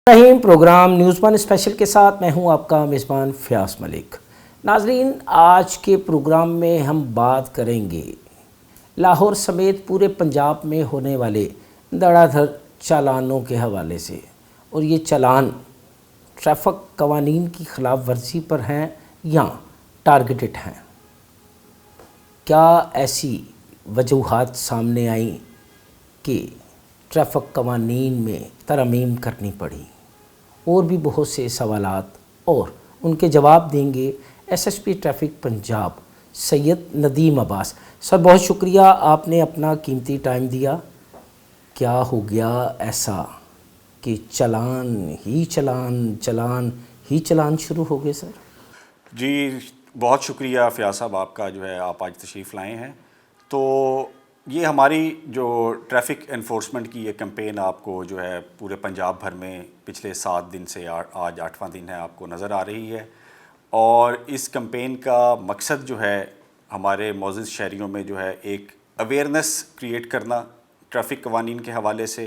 Programme news one special کے ساتھ میں ہوں آپ کا میزبان فیاض ملک۔ ناظرین، آج کے پروگرام میں ہم بات کریں گے لاہور سمیت پورے پنجاب میں ہونے والے دھڑا دھڑ چالانوں کے حوالے سے، اور یہ چالان ٹریفک قوانین کی خلاف ورزی پر ہیں یا ٹارگیٹڈ ہیں۔ کیا ایسی وجوہات سامنے آئیں کہ ٹریفک قوانین میں ترمیم کرنی پڑی؟ اور بھی بہت سے سوالات اور ان کے جواب دیں گے S S P traffic Punjab Syed Nadeem Abbas. Sir, بہت شکریہ، آپ نے اپنا قیمتی ٹائم دیا۔ کیا ہو گیا ایسا کہ چلان ہی چلان شروع ہو گئے سر؟ جی بہت شکریہ فیاض صاحب، آپ کا آپ آج تشریف لائے ہیں۔ تو یہ ہماری جو ٹریفک انفورسمنٹ کی یہ کمپین آپ کو پورے پنجاب بھر میں پچھلے 7 دن سے آج 8واں دن ہے آپ کو نظر آ رہی ہے، اور اس کمپین کا مقصد ہمارے معزز شہریوں میں ایک اویئرنیس کریٹ کرنا ٹریفک قوانین کے حوالے سے،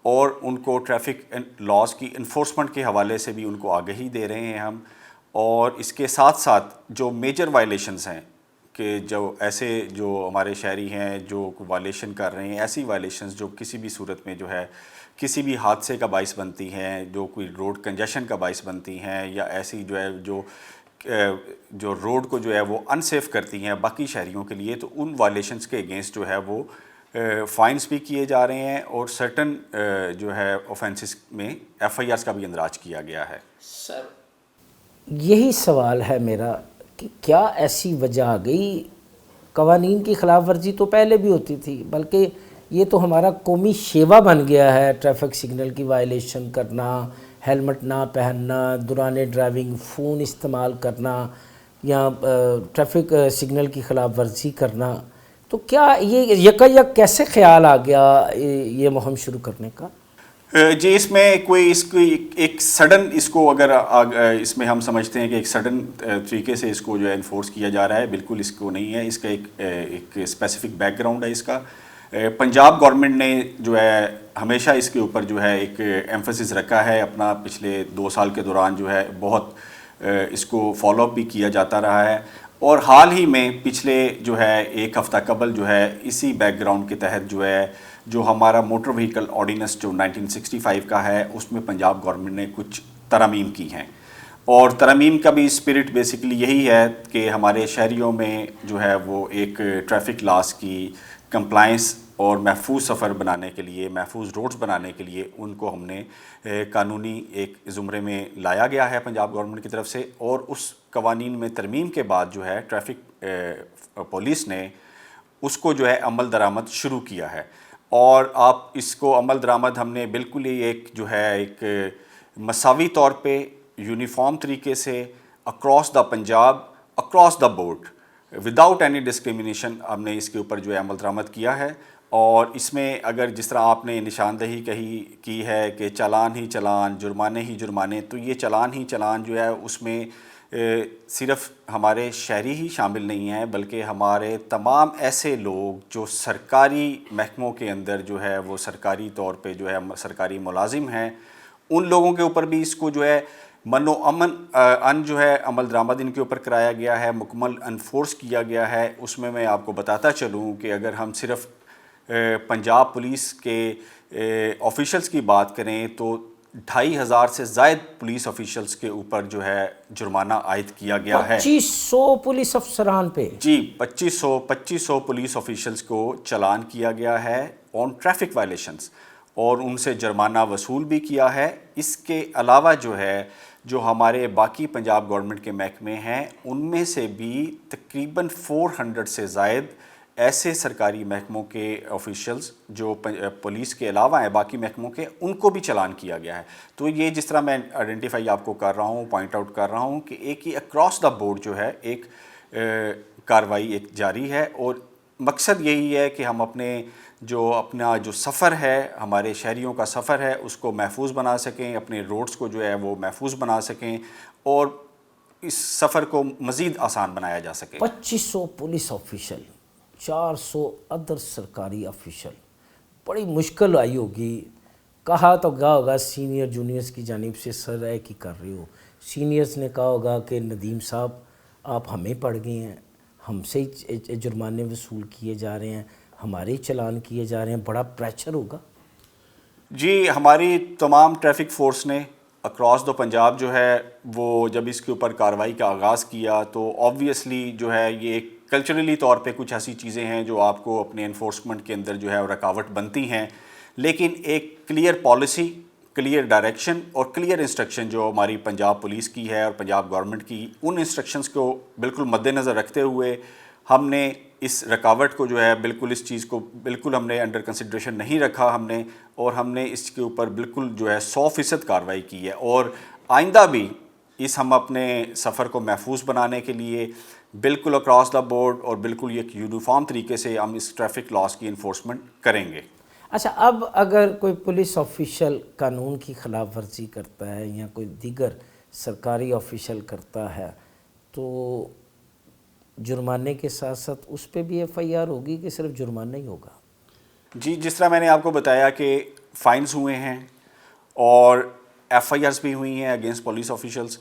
اور ان کو ٹریفک لاز کی انفورسمنٹ کے حوالے سے بھی ان کو آگہی دے رہے ہیں ہم، اور اس کے ساتھ ساتھ جو میجر وائلیشنز ہیں کہ جو ہمارے شہری ہیں جو وائلیشن کر رہے ہیں، ایسی وائلیشنز جو کسی بھی صورت میں کسی بھی حادثے کا باعث بنتی ہیں، جو کوئی روڈ کنجیشن کا باعث بنتی ہیں، یا ایسی جو روڈ کو وہ انسیف کرتی ہیں باقی شہریوں کے لیے، تو ان وائلیشنز کے اگینسٹ وہ فائنز بھی کیے جا رہے ہیں، اور سرٹن اوفینسز میں ایف آئی آرز کا بھی اندراج کیا گیا ہے۔ سر، یہی سوال ہے میرا کہ کیا ایسی وجہ آ گئی؟ قوانین کی خلاف ورزی تو پہلے بھی ہوتی تھی، بلکہ یہ تو ہمارا قومی شیوا بن گیا ہے، ٹریفک سگنل کی وائلیشن کرنا، ہیلمٹ نہ پہننا، دوران ڈرائیونگ فون استعمال کرنا، یا ٹریفک سگنل کی خلاف ورزی کرنا۔ تو کیا یہ یک کیسے خیال آ گیا یہ مہم شروع کرنے کا؟ جی، اس میں ایک سڈن اس میں ہم سمجھتے ہیں کہ ایک سڈن طریقے سے اس کو انفورس کیا جا رہا ہے، بالکل اس کو نہیں ہے۔ اس کا ایک اسپیسیفک بیک گراؤنڈ ہے اس کا۔ پنجاب گورنمنٹ نے ہمیشہ اس کے اوپر ایک ایمفسس رکھا ہے اپنا، پچھلے 2 سال کے دوران بہت اس کو فالو اپ بھی کیا جاتا رہا ہے، اور حال ہی میں پچھلے 1 ہفتہ قبل اسی بیک گراؤنڈ کے تحت جو ہمارا موٹر وہیکل آرڈیننس جو 1965 کا ہے، اس میں پنجاب گورنمنٹ نے کچھ ترامیم کی ہیں، اور ترامیم کا بھی اسپرٹ بیسیکلی یہی ہے کہ ہمارے شہریوں میں وہ ایک ٹریفک لاز کی کمپلائنس اور محفوظ سفر بنانے کے لیے، محفوظ روڈز بنانے کے لیے ان کو ہم نے قانونی ایک زمرے میں لایا گیا ہے پنجاب گورنمنٹ کی طرف سے، اور اس قوانین میں ترمیم کے بعد ٹریفک پولیس نے اس کو عمل درآمد شروع کیا ہے، اور آپ اس کو عمل درآمد ہم نے بالکل ہی ایک مساوی طور پہ یونیفارم طریقے سے across the Punjab, across the board, without any discrimination ہم نے اس کے اوپر عمل درآمد کیا ہے۔ اور اس میں اگر جس طرح آپ نے نشاندہی کی ہے کہ چالان ہی چالان، جرمانے ہی جرمانے، تو یہ چالان ہی چالان اس میں صرف ہمارے شہری ہی شامل نہیں ہیں، بلکہ ہمارے تمام ایسے لوگ جو سرکاری محکموں کے اندر وہ سرکاری طور پہ سرکاری ملازم ہیں، ان لوگوں کے اوپر بھی اس کو من و امن عمل درآمد ان کے اوپر کرایا گیا ہے، مکمل انفورس کیا گیا ہے۔ اس میں آپ کو بتاتا چلوں کہ اگر ہم صرف پنجاب پولیس کے آفیشلز کی بات کریں تو 2500 سے زائد پولیس آفیشلز کے اوپر جرمانہ عائد کیا گیا ہے۔ 2500 پولیس افسران پہ؟ جی، 2500 پولیس آفیشلز کو چلان کیا گیا ہے آن ٹریفک وائلیشنز، اور ان سے جرمانہ وصول بھی کیا ہے۔ اس کے علاوہ جو ہمارے باقی پنجاب گورنمنٹ کے محکمے ہیں، ان میں سے بھی تقریباً 400 سے زائد ایسے سرکاری محکموں کے آفیشلز جو پولیس کے علاوہ ہیں باقی محکموں کے، ان کو بھی چلان کیا گیا ہے۔ تو یہ جس طرح میں آئیڈینٹیفائی آپ کو کر رہا ہوں، پوائنٹ آؤٹ کر رہا ہوں کہ ایک ہی اکراس دا بورڈ ایک کارروائی ایک جاری ہے، اور مقصد یہی ہے کہ ہم اپنا جو سفر ہے، ہمارے شہریوں کا سفر ہے، اس کو محفوظ بنا سکیں، اپنے روڈز کو وہ محفوظ بنا سکیں، اور اس سفر کو مزید آسان بنایا جا سکے۔ 2500 پولیس آفیشل، 400 ادر سرکاری آفیشل، بڑی مشکل آئی ہوگی کہا تو گا ہوگا سینئر جونیئرز کی جانب سے سر اے کی کر رہے ہو، سینئرز نے کہا ہوگا کہ ندیم صاحب آپ ہمیں پڑ گئے ہیں، ہم سے ہی جرمانے وصول کیے جا رہے ہیں، ہمارے ہی چلان کیے جا رہے ہیں، بڑا پریشر ہوگا۔ جی ہماری تمام ٹریفک فورس نے اکراس دا پنجاب جو ہے وہ جب اس کے اوپر کارروائی کا آغاز کیا تو آبویسلی جو ہے یہ ایک کلچرلی طور پہ کچھ ایسی چیزیں ہیں جو آپ کو اپنے انفورسمنٹ کے اندر جو ہے رکاوٹ بنتی ہیں، لیکن ایک کلیئر پالیسی، کلیئر ڈائریکشن اور کلیئر انسٹرکشن جو ہماری پنجاب پولیس کی ہے اور پنجاب گورنمنٹ کی، ان انسٹرکشنز کو بالکل مد نظر رکھتے ہوئے ہم نے اس رکاوٹ کو جو ہے بالکل اس چیز کو بالکل ہم نے انڈر کنسیڈریشن نہیں رکھا اور ہم نے اس کے اوپر بالکل جو ہے 100% کارروائی کی ہے، اور آئندہ بھی ہم اپنے سفر کو محفوظ بنانے کے لیے بالکل اکراس دا بورڈ اور بالکل ایک یونیفارم طریقے سے ہم اس ٹریفک لاس کی انفورسمنٹ کریں گے۔ اچھا، اب اگر کوئی پولیس آفیشل قانون کی خلاف ورزی کرتا ہے یا کوئی دیگر سرکاری آفیشل کرتا ہے تو جرمانے کے ساتھ ساتھ اس پہ بھی ایف آئی آر ہوگی کہ صرف جرمانہ ہی ہوگا؟ جی جس طرح میں نے آپ کو بتایا کہ فائنز ہوئے ہیں اور ایف آئی آرز بھی ہوئی ہیں اگینسٹ پولیس آفیشلز،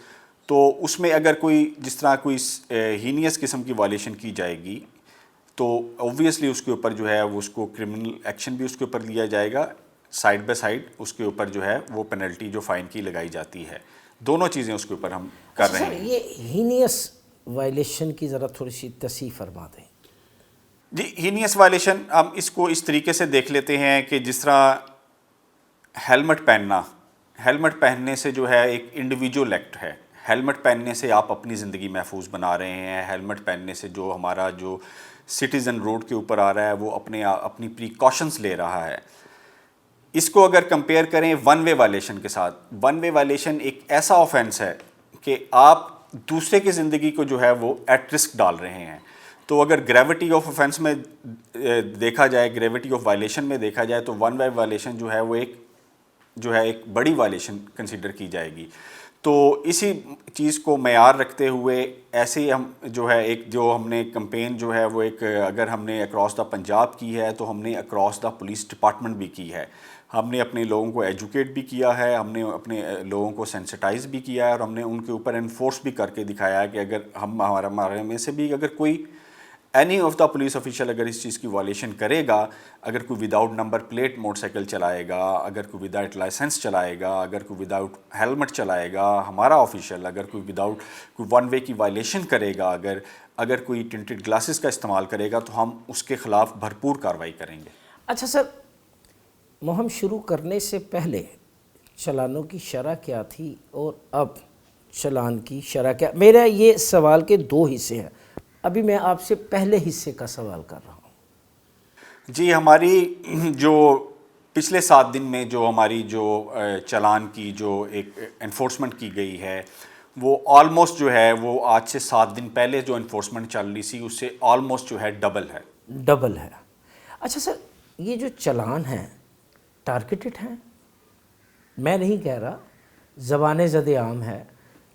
تو اس میں اگر کوئی جس طرح کوئی ہینیس قسم کی وائلیشن کی جائے گی تو اوبویسلی اس کے اوپر جو ہے وہ اس کو کرمنل ایکشن بھی اس کے اوپر لیا جائے گا، سائڈ بائی سائڈ اس کے اوپر جو ہے وہ پینلٹی جو فائن کی لگائی جاتی ہے، دونوں چیزیں اس کے اوپر ہم کر رہے ہیں۔ یہ ہینیس وائلیشن کی ذرا تھوڑی سی تصحیح فرما دیں۔ جی ہینیس وائلیشن ہم اس کو اس طریقے سے دیکھ لیتے ہیں کہ جس طرح ہیلمٹ پہننے سے جو ہے ایک انڈیویجول ایکٹ ہے، ہیلمٹ پہننے سے آپ اپنی زندگی محفوظ بنا رہے ہیں، ہیلمٹ پہننے سے جو ہمارا جو سٹیزن روڈ کے اوپر آ رہا ہے وہ اپنی پریکاشنز لے رہا ہے۔ اس کو اگر کمپیئر کریں ون وے وائلیشن کے ساتھ، ون وے وائلیشن ایک ایسا آفینس ہے کہ آپ دوسرے کی زندگی کو جو ہے وہ ایٹ رسک ڈال رہے ہیں، تو اگر گریوٹی آف آفینس میں دیکھا جائے، گریوٹی آف وائلیشن میں دیکھا جائے تو ون وے وائلیشن جو ہے وہ ایک بڑی وائلیشن کنسیڈر کی جائے گی۔ تو اسی چیز کو معیار رکھتے ہوئے ایسے ہی ہم جو ہے جو ہم نے کمپین جو ہے وہ اگر ہم نے اکراس دا پنجاب کی ہے تو ہم نے اکراس دا پولیس ڈپارٹمنٹ بھی کی ہے، ہم نے اپنے لوگوں کو ایجوکیٹ بھی کیا ہے، ہم نے اپنے لوگوں کو سینسٹائز بھی کیا ہے، اور ہم نے ان کے اوپر انفورس بھی کر کے دکھایا ہے کہ اگر ہمارے میں سے بھی اگر کوئی any of the police official اگر اس چیز کی وائلیشن کرے گا، اگر کوئی without number plate motor cycle چلائے گا، اگر کوئی وداؤٹ لائسنس چلائے گا، اگر کوئی وداؤٹ ہیلمٹ چلائے گا ہمارا آفیشل، اگر کوئی ون وے کی وائلیشن کرے گا، اگر کوئی ٹنٹڈ گلاسز کا استعمال کرے گا تو ہم اس کے خلاف بھرپور کارروائی کریں گے۔ اچھا سر، مہم شروع کرنے سے پہلے چلانوں کی شرح کیا تھی اور اب چلان کی شرح کیا؟ میرا یہ سوال کے دو حصے ہیں، ابھی میں آپ سے پہلے حصے کا سوال کر رہا ہوں۔ جی ہماری جو پچھلے 7 دن میں جو ہماری جو چلان کی جو ایک انفورسمنٹ کی گئی ہے وہ آلموسٹ جو ہے وہ آج سے 7 دن پہلے جو انفورسمنٹ چل رہی تھی اس سے آلموسٹ جو ہے ڈبل ہے۔ اچھا سر، یہ جو چلان ہیں ٹارگیٹڈ ہیں؟ میں نہیں کہہ رہا، زبان زد عام ہے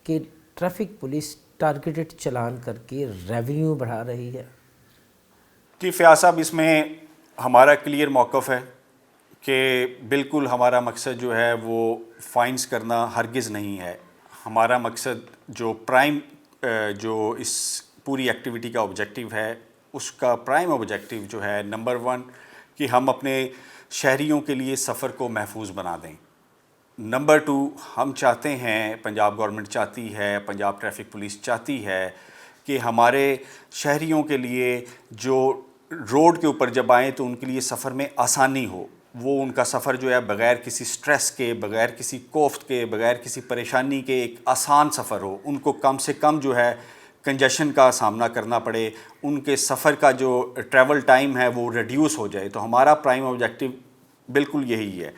کہ ٹریفک پولیس ٹارگیٹڈ چلان کر کے ریونیو بڑھا رہی ہے۔ جی فیاض صاحب، اس میں ہمارا کلیئر موقف ہے کہ بالکل ہمارا مقصد جو ہے وہ فائنز کرنا ہرگز نہیں ہے۔ ہمارا مقصد جو پرائم جو اس پوری ایکٹیویٹی کا آبجیکٹیو ہے، اس کا پرائم آبجیکٹیو جو ہے نمبر 1 کہ ہم اپنے شہریوں کے لیے سفر کو محفوظ بنا دیں۔ نمبر 2 ہم چاہتے ہیں، پنجاب گورنمنٹ چاہتی ہے، پنجاب ٹریفک پولیس چاہتی ہے کہ ہمارے شہریوں کے لیے جو روڈ کے اوپر جب آئیں تو ان کے لیے سفر میں آسانی ہو، وہ ان کا سفر جو ہے بغیر کسی سٹریس کے، بغیر کسی کوفت کے، بغیر کسی پریشانی کے ایک آسان سفر ہو، ان کو کم سے کم جو ہے کنجیشن کا سامنا کرنا پڑے، ان کے سفر کا جو ٹریول ٹائم ہے وہ ریڈیوس ہو جائے۔ تو ہمارا پرائم آبجیکٹیو بالکل یہی ہے۔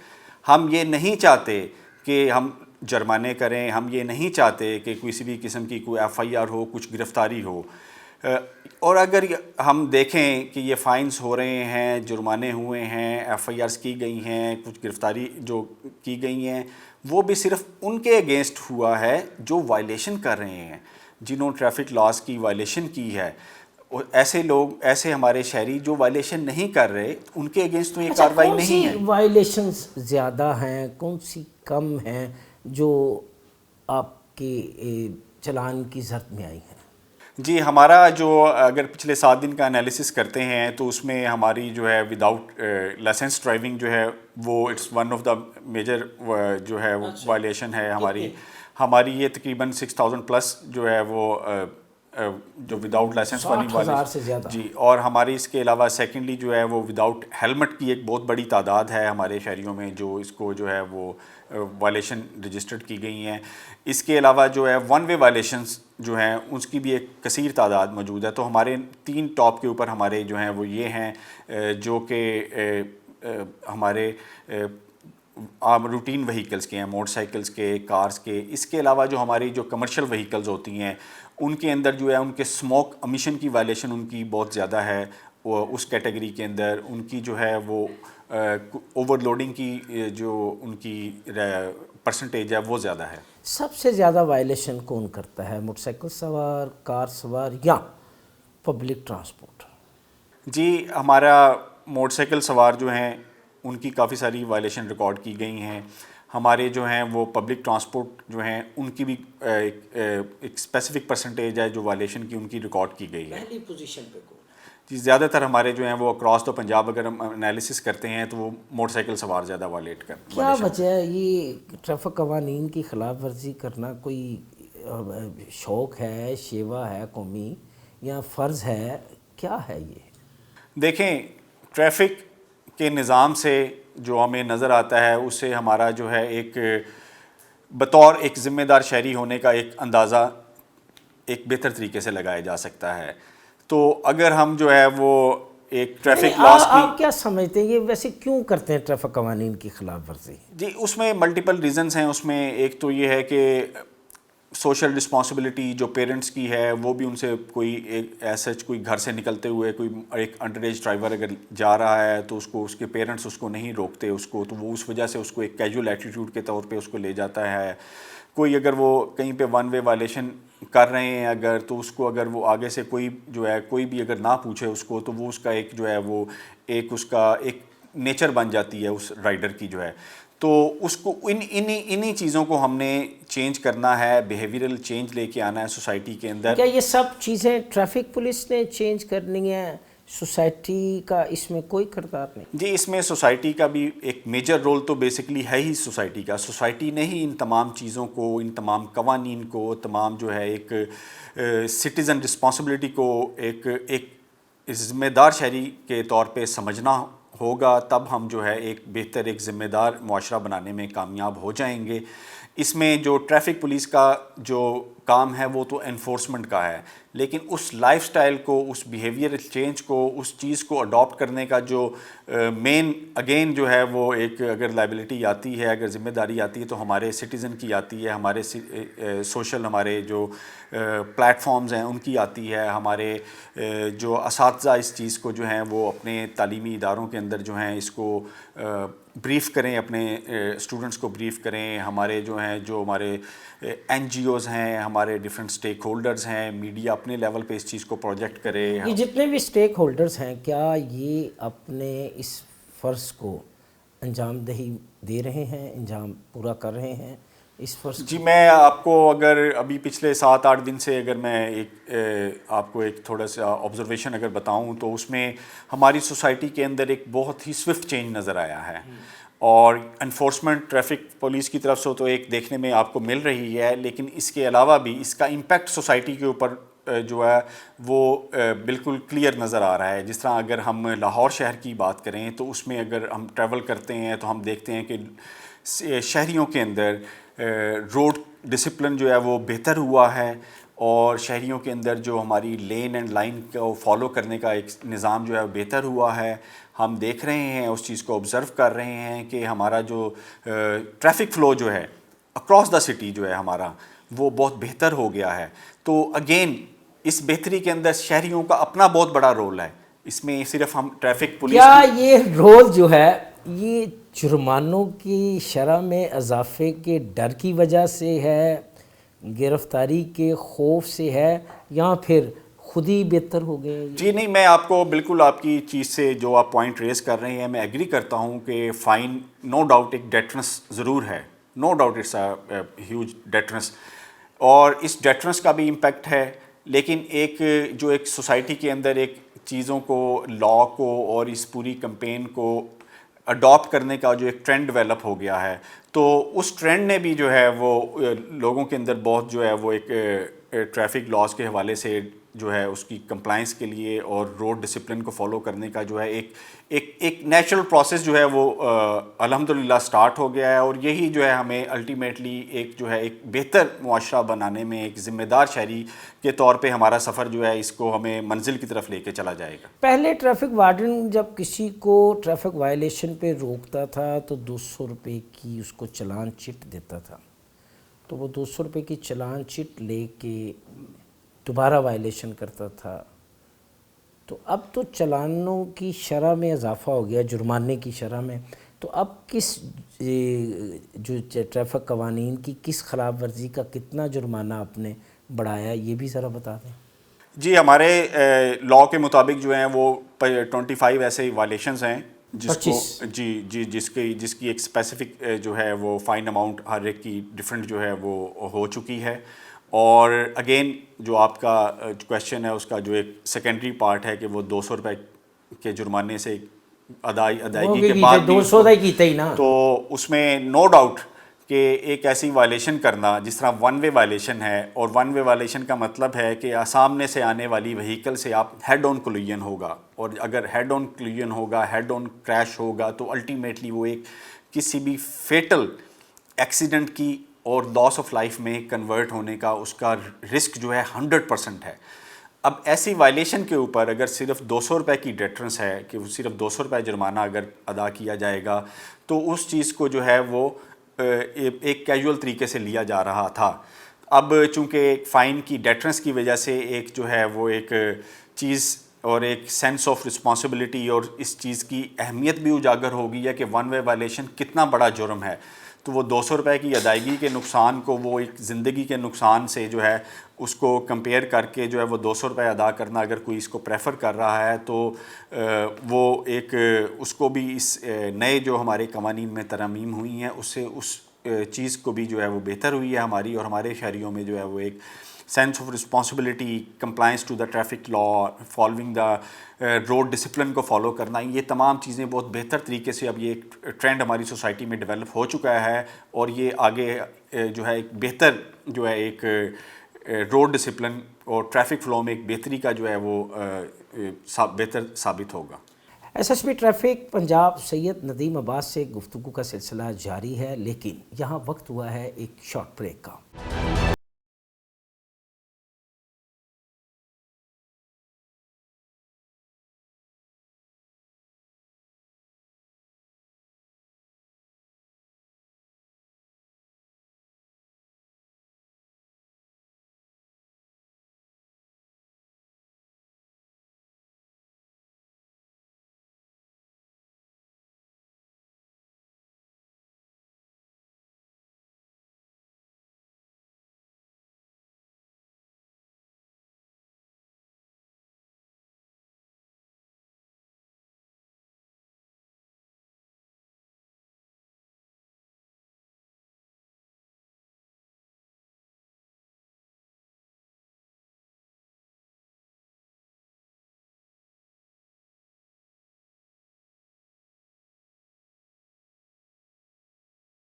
ہم یہ نہیں چاہتے کہ ہم جرمانے کریں، ہم یہ نہیں چاہتے کہ کسی بھی قسم کی کوئی ایف آئی آر ہو، کچھ گرفتاری ہو، اور اگر ہم دیکھیں کہ یہ فائنز ہو رہے ہیں، جرمانے ہوئے ہیں، ایف آئی آرز کی گئی ہیں، کچھ گرفتاری جو کی گئی ہیں، وہ بھی صرف ان کے اگینسٹ ہوا ہے جو وائلیشن کر رہے ہیں، جنہوں ٹریفک لاز کی وائلیشن کی ہے۔ ایسے لوگ، ایسے ہمارے شہری جو وائلیشن نہیں کر رہے، ان کے اگینسٹ تو یہ کارروائی نہیں ہے۔ کون سی وائلیشنز زیادہ ہیں، کون سی کم ہیں جو آپ کے چلان کی زرد میں آئی ہیں؟ جی ہمارا جو اگر پچھلے 7 دن کا انالیسس کرتے ہیں تو اس میں ہماری جو ہے وداؤٹ لائسنس ڈرائیونگ جو ہے وہ it's one of the major جو ہے وائلیشن ہے ہماری یہ تقریباً 6000 پلس جو ہے وہ جو وداؤٹ لائسنس والی 60,000 سے زیادہ۔ جی، اور ہماری اس کے علاوہ سیکنڈلی جو ہے وہ وداؤٹ ہیلمٹ کی ایک بہت بڑی تعداد ہے ہمارے شہریوں میں جو اس کو جو ہے وہ وائلیشن رجسٹرڈ کی گئی ہیں۔ اس کے علاوہ جو ہے ون وے وائلیشنز جو ہیں اس کی بھی ایک کثیر تعداد موجود ہے۔ تو ہمارے 3 ٹاپ کے اوپر ہمارے جو ہیں وہ یہ ہیں جو کہ ہمارے عام روٹین وہیکلز کے ہیں، موٹر سائیکلز کے، کارز کے۔ اس کے علاوہ جو ہماری جو کمرشل وہیکلز ہوتی ہیں ان کے اندر جو ہے ان کے اسموک امیشن کی وائلیشن ان کی بہت زیادہ ہے، اس کیٹیگری کے اندر ان کی جو ہے وہ اوور لوڈنگ کی جو ان کی پرسنٹیج ہے وہ زیادہ ہے۔ سب سے زیادہ وائلیشن کون کرتا ہے، موٹر سائیکل سوار، کار سوار یا پبلک ٹرانسپورٹ؟ جی ہمارا موٹر سائیکل سوار جو ہیں ان کی کافی ساری وائلیشن ریکارڈ کی گئی ہیں۔ ہمارے جو ہیں وہ پبلک ٹرانسپورٹ جو ہیں ان کی بھی ایک اسپیسیفک پرسنٹیج ہے جو وائلیشن کی ان کی ریکارڈ کی گئی ہے۔ پہلی پوزیشن پہ کون؟ جی زیادہ تر ہمارے جو ہیں وہ اکراس دا پنجاب اگر ہم انالیسس کرتے ہیں تو وہ موٹر سائیکل سوار زیادہ وائلیٹ کرتے ہیں۔ کیا وجہ ہے یہ ٹریفک قوانین کی خلاف ورزی کرنا؟ کوئی شوق ہے، شیوا ہے قومی، یا فرض ہے، کیا ہے یہ؟ دیکھیں ٹریفک کے نظام سے جو ہمیں نظر آتا ہے اس سے ہمارا جو ہے ایک بطور ایک ذمہ دار شہری ہونے کا ایک اندازہ ایک بہتر طریقے سے لگایا جا سکتا ہے۔ تو اگر ہم جو ہے وہ ایک ٹریفک لاس کی، آپ کیا سمجھتے ہیں یہ ویسے کیوں کرتے ہیں ٹریفک قوانین کی خلاف ورزی؟ جی اس میں ملٹیپل ریزنز ہیں۔ اس میں ایک تو یہ ہے کہ سوشل رسپانسبلٹی جو پیرنٹس کی ہے وہ بھی ان سے کوئی ایک ایسا کوئی گھر سے نکلتے ہوئے کوئی ایک انڈر ایج ڈرائیور اگر جا رہا ہے تو اس کو اس کے پیرنٹس اس کو نہیں روکتے اس کو، تو وہ اس وجہ سے اس کو ایک کیجول ایٹیٹیوڈ کے طور پہ اس کو لے جاتا ہے۔ کوئی اگر وہ کہیں پہ ون وے وائلیشن کر رہے ہیں اگر تو اس کو اگر وہ آگے سے کوئی جو ہے کوئی بھی اگر نہ پوچھے اس کو تو وہ اس کا ایک جو ہے وہ ایک اس کا ایک نیچر بن جاتی ہے اس رائڈر کی جو ہے۔ تو اس کو انہی چیزوں کو ہم نے چینج کرنا ہے، بیہیویئرل چینج لے کے آنا ہے سوسائٹی کے اندر۔ کیا یہ سب چیزیں ٹریفک پولیس نے چینج کرنی ہیں، سوسائٹی کا اس میں کوئی کردار نہیں؟ جی اس میں سوسائٹی کا بھی ایک میجر رول تو بیسکلی ہے ہی سوسائٹی کا۔ سوسائٹی نے ہی ان تمام چیزوں کو، ان تمام قوانین کو، تمام جو ہے ایک سٹیزن رسپانسبلٹی کو ایک ذمہ دار شہری کے طور پہ سمجھنا ہوگا، تب ہم جو ہے ایک بہتر ایک ذمہ دار معاشرہ بنانے میں کامیاب ہو جائیں گے۔ اس میں جو ٹریفک پولیس کا جو کام ہے وہ تو انفورسمنٹ کا ہے، لیکن اس لائف سٹائل کو، اس بیہیویئر چینج کو، اس چیز کو اڈاپٹ کرنے کا جو مین اگین جو ہے وہ ایک اگر لائبلٹی آتی ہے، اگر ذمہ داری آتی ہے تو ہمارے سٹیزن کی آتی ہے، ہمارے سوشل ہمارے جو پلیٹ فارمز ہیں ان کی آتی ہے، ہمارے جو اساتذہ اس چیز کو جو ہیں وہ اپنے تعلیمی اداروں کے اندر جو ہیں اس کو بریف کریں، اپنے اسٹوڈنٹس کو بریف کریں، ہمارے جو ہیں جو ہمارے این جی اوز ہیں، ہمارے ڈفرینٹ اسٹیک ہولڈرز ہیں، میڈیا اپنے لیول پہ اس چیز کو پروجیکٹ کرے۔ یہ جتنے بھی اسٹیک ہولڈرز ہیں کیا یہ اپنے اس فرض کو انجام دہی دے رہے ہیں، انجام پورا کر رہے ہیں اس فرض؟ جی میں آپ کو اگر ابھی پچھلے 7-8 دن سے اگر میں ایک آپ کو ایک تھوڑا سا آبزرویشن اگر بتاؤں تو اس میں ہماری سوسائٹی کے اندر ایک بہت ہی سوئفٹ چینج نظر آیا ہے، اور انفورسمنٹ ٹریفک پولیس کی طرف سے تو ایک دیکھنے میں آپ کو مل رہی ہے، لیکن اس کے علاوہ بھی اس کا امپیکٹ سوسائٹی کے اوپر جو ہے وہ بالکل کلیئر نظر آ رہا ہے۔ جس طرح اگر ہم لاہور شہر کی بات کریں تو اس میں اگر ہم ٹریول کرتے ہیں تو ہم دیکھتے ہیں کہ شہریوں کے اندر روڈ ڈسپلن جو ہے وہ بہتر ہوا ہے، اور شہریوں کے اندر جو ہماری لین اینڈ لائن کو فالو کرنے کا ایک نظام جو ہے بہتر ہوا ہے۔ ہم دیکھ رہے ہیں، اس چیز کو آبزرو کر رہے ہیں کہ ہمارا جو ٹریفک فلو جو ہے اکراس دا سٹی جو ہے ہمارا وہ بہت بہتر ہو گیا ہے۔ تو اگین اس بہتری کے اندر شہریوں کا اپنا بہت بڑا رول ہے، اس میں صرف ہم ٹریفک پولیس کیا یہ رول جو ہے یہ جرمانوں کی شرح میں اضافے کے ڈر کی وجہ سے ہے، گرفتاری کے خوف سے ہے، یا پھر خود ہی بہتر ہو گئے؟ جی نہیں، میں آپ کو بالکل آپ کی چیز سے جو آپ پوائنٹ ریز کر رہے ہیں میں ایگری کرتا ہوں کہ فائن نو ڈاؤٹ ایک ڈیٹرنس ضرور ہے، no doubt it's a huge deterrence, اور اس ڈیٹرنس کا بھی امپیکٹ ہے، لیکن ایک جو ایک سوسائٹی کے اندر ایک چیزوں کو، لا کو اور اس پوری کمپین کو اڈاپٹ کرنے کا جو ایک ٹرینڈ ڈیولپ ہو گیا ہے، تو اس ٹرینڈ نے بھی جو ہے وہ لوگوں کے اندر بہت جو ہے وہ ایک ٹریفک لاز کے حوالے سے جو ہے اس کی کمپلائنس کے لیے اور روڈ ڈسپلن کو فالو کرنے کا جو ہے ایک نیچرل پروسیس جو ہے وہ الحمدللہ سٹارٹ ہو گیا ہے، اور یہی جو ہے ہمیں الٹیمیٹلی ایک جو ہے ایک بہتر معاشرہ بنانے میں ایک ذمہ دار شہری کے طور پہ ہمارا سفر جو ہے اس کو ہمیں منزل کی طرف لے کے چلا جائے گا۔ پہلے ٹریفک وارڈن جب کسی کو ٹریفک وائلیشن پہ روکتا تھا تو 200 روپے کی اس کو چلان چٹ دیتا تھا، تو وہ 200 روپے کی چلان چٹ لے کے دوبارہ وائلیشن کرتا تھا، تو اب تو چلانوں کی شرح میں اضافہ ہو گیا، جرمانے کی شرح میں، تو اب کس جو ٹریفک قوانین کی کس خلاف ورزی کا کتنا جرمانہ آپ نے بڑھایا، یہ بھی ذرا بتا دیں۔ جی ہمارے لا کے مطابق جو ہیں وہ 25 ایسے وائلیشنز ہیں جس کو جس کی ایک اسپیسیفک جو ہے وہ فائن اماؤنٹ ہر ایک کی ڈفرینٹ جو ہے وہ ہو چکی ہے، اور اگین جو آپ کا کویشچن ہے اس کا جو ایک سیکنڈری پارٹ ہے کہ وہ 200 روپے کے جرمانے سے ادائیگی کے بعد بھی 200 ہی کیتا ہی نا، تو اس میں نو ڈاؤٹ کہ ایک ایسی وائلیشن کرنا جس طرح ون وے وائلیشن ہے، اور ون وے وائلیشن کا مطلب ہے کہ سامنے سے آنے والی وہیکل سے آپ ہیڈ آن کلیژن ہوگا، اور اگر ہیڈ آن کلیژن ہوگا، ہیڈ آن کریش ہوگا، تو الٹیمیٹلی وہ ایک کسی بھی فیٹل ایکسیڈنٹ کی اور لاس آف لائف میں کنورٹ ہونے کا اس کا رسک جو ہے 100% ہے۔ اب ایسی وائلیشن کے اوپر اگر صرف 200 روپے کی ڈیٹرنس ہے کہ صرف 200 روپے جرمانہ اگر ادا کیا جائے گا، تو اس چیز کو جو ہے وہ ایک کیجول طریقے سے لیا جا رہا تھا۔ اب چونکہ ایک فائن کی ڈیٹرنس کی وجہ سے ایک جو ہے وہ ایک چیز اور ایک سینس آف رسپانسبلٹی اور اس چیز کی اہمیت بھی اجاگر ہو گئی ہے کہ ون وے وائلیشن کتنا بڑا جرم ہے، تو وہ 200 روپے کی ادائیگی کے نقصان کو وہ ایک زندگی کے نقصان سے جو ہے اس کو کمپیئر کر کے جو ہے وہ 200 روپے ادا کرنا اگر کوئی اس کو پریفر کر رہا ہے، تو وہ ایک اس کو بھی اس نئے جو ہمارے قوانین میں ترامیم ہوئی ہیں اس سے اس چیز کو بھی جو ہے وہ بہتر ہوئی ہے ہماری، اور ہمارے شہریوں میں جو ہے وہ ایک sense of responsibility, compliance to the traffic law, following the road discipline کو فالو کرنا، یہ تمام چیزیں بہت بہتر طریقے سے اب یہ ایک ٹرینڈ ہماری سوسائٹی میں ڈیولپ ہو چکا ہے، اور یہ آگے جو ہے ایک بہتر جو ہے ایک روڈ ڈسپلن اور ٹریفک فلو میں ایک بہتری کا جو ہے وہ بہتر ثابت ہوگا۔ S S P traffic Punjab Syed Nadeem Abbas سے گفتگو کا سلسلہ جاری ہے، لیکن یہاں وقت ہوا ہے ایک شارٹ بریک کا۔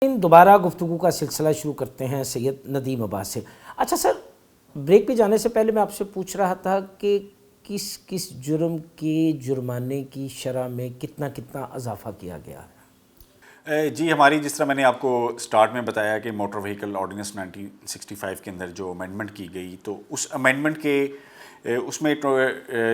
دوبارہ گفتگو کا سلسلہ شروع کرتے ہیں سید ندیم عباس سے۔ اچھا سر، بریک پہ جانے سے پہلے میں آپ سے پوچھ رہا تھا کہ کس جرم کے جرمانے کی شرح میں کتنا اضافہ کیا گیا ہے؟ جی ہماری جس طرح میں نے آپ کو سٹارٹ میں بتایا کہ موٹر وہیکل آرڈیننس 1965 کے اندر جو امینڈمنٹ کی گئی، تو اس امینڈمنٹ کے اس میں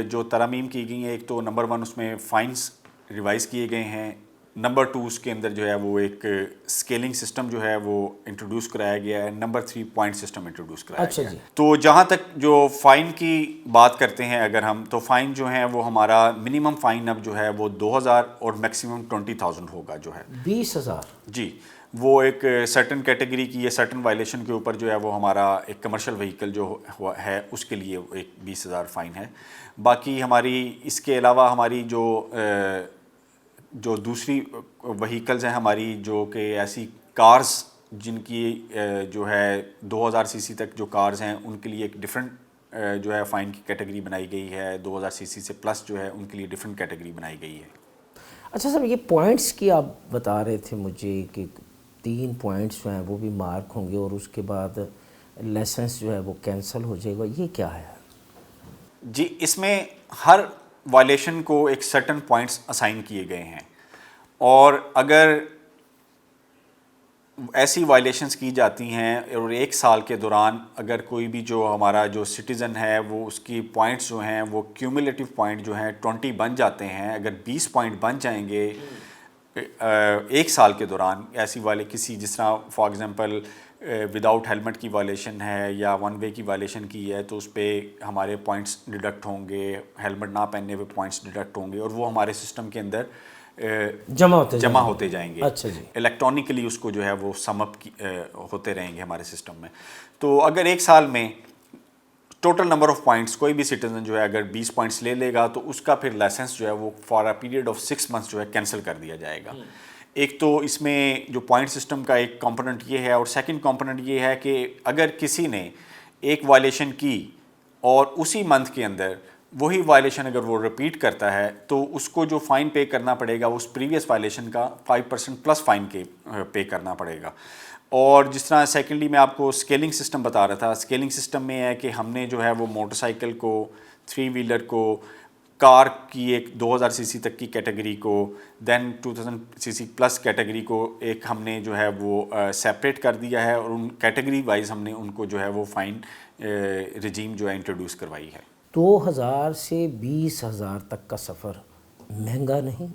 جو ترامیم کی گئی ہیں، ایک تو نمبر 1 اس میں فائنس ریوائز کیے گئے ہیں، نمبر 2 اس کے اندر جو ہے وہ ایک اسکیلنگ سسٹم جو ہے وہ انٹروڈیوس کرایا گیا ہے، نمبر 3 پوائنٹ سسٹم انٹروڈیوس کرایا گیا ہے۔ تو جہاں تک جو فائن کی بات کرتے ہیں اگر ہم، تو فائن جو ہے وہ ہمارا منیمم فائن اب جو ہے وہ 2000 اور میکسیمم 20,000 ہوگا جو ہے 20,000 جی، وہ ایک سرٹن کیٹیگری کی یا سرٹن وائلیشن کے اوپر جو ہے وہ ہمارا ایک کمرشل وہیکل جو ہے اس کے لیے ایک 20,000 فائن ہے. باقی ہماری اس کے علاوہ ہماری جو دوسری وہیکلز ہیں ہماری جو کہ ایسی کارز جن کی جو ہے 2000 سی سی تک جو کارز ہیں ان کے لیے ایک ڈفرینٹ جو ہے فائن کی کیٹیگری بنائی گئی ہے. 2000 سی سی سے پلس جو ہے ان کے لیے ڈفرینٹ کیٹیگری بنائی گئی ہے. اچھا سر، یہ پوائنٹس کی آپ بتا رہے تھے مجھے کہ 3 پوائنٹس جو ہیں وہ بھی مارک ہوں گے اور اس کے بعد لائسنس جو ہے وہ کینسل ہو جائے گا، یہ کیا ہے؟ جی، اس میں ہر وائلیشن کو ایک سرٹن پوائنٹس اسائن کیے گئے ہیں، اور اگر ایسی وائلیشنز کی جاتی ہیں اور 1 سال کے دوران اگر کوئی بھی جو ہمارا جو سٹیزن ہے وہ اس کی پوائنٹس جو ہیں وہ کیومولیٹو پوائنٹ جو ہیں 20 بن جاتے ہیں، اگر 20 پوائنٹ بن جائیں گے 1 سال کے دوران ایسی والے کسی جس طرح فار ایگزامپل وداؤٹ ہیلمٹ کی وائلیشن ہے یا 1 وے کی وائلیشن کی ہے تو اس پہ ہمارے پوائنٹس ڈیڈکٹ ہوں گے، ہیلمٹ نہ پہننے پہ پوائنٹس ڈیڈکٹ ہوں گے اور وہ ہمارے سسٹم کے اندر جمع ہوتے جائیں گے. اچھا جی، الیکٹرانکلی اس کو جو ہے وہ سم اپ ہوتے رہیں گے ہمارے سسٹم میں. تو اگر 1 سال میں ٹوٹل نمبر آف پوائنٹس کوئی بھی سٹیزن جو ہے اگر 20 پوائنٹس لے گا تو اس کا پھر لائسنس جو ہے وہ for a period of 6 months جو ہے کینسل کر دیا جائے گا. ایک تو اس میں جو پوائنٹ سسٹم کا ایک کمپوننٹ یہ ہے، اور سیکنڈ کمپوننٹ یہ ہے کہ اگر کسی نے ایک وائلیشن کی اور اسی منتھ کے اندر وہی وائلیشن اگر وہ ریپیٹ کرتا ہے تو اس کو جو فائن پے کرنا پڑے گا اس پریویس وائلیشن کا 5% پلس فائن کے پے کرنا پڑے گا. اور جس طرح سیکنڈلی میں آپ کو اسکیلنگ سسٹم بتا رہا تھا، اسکیلنگ سسٹم میں ہے کہ ہم نے جو ہے وہ موٹر سائیکل کو، 3 ویلر کو، کار کی ایک 2000 سی سی تک کی کیٹیگری کو، دین 2000 سی سی پلس کیٹیگری کو ایک ہم نے جو ہے وہ سیپریٹ کر دیا ہے اور ان کیٹیگری وائز ہم نے ان کو جو ہے وہ فائن رجیم جو ہے انٹروڈیوس کروائی ہے. 2000 سے 20,000 تک کا سفر مہنگا نہیں؟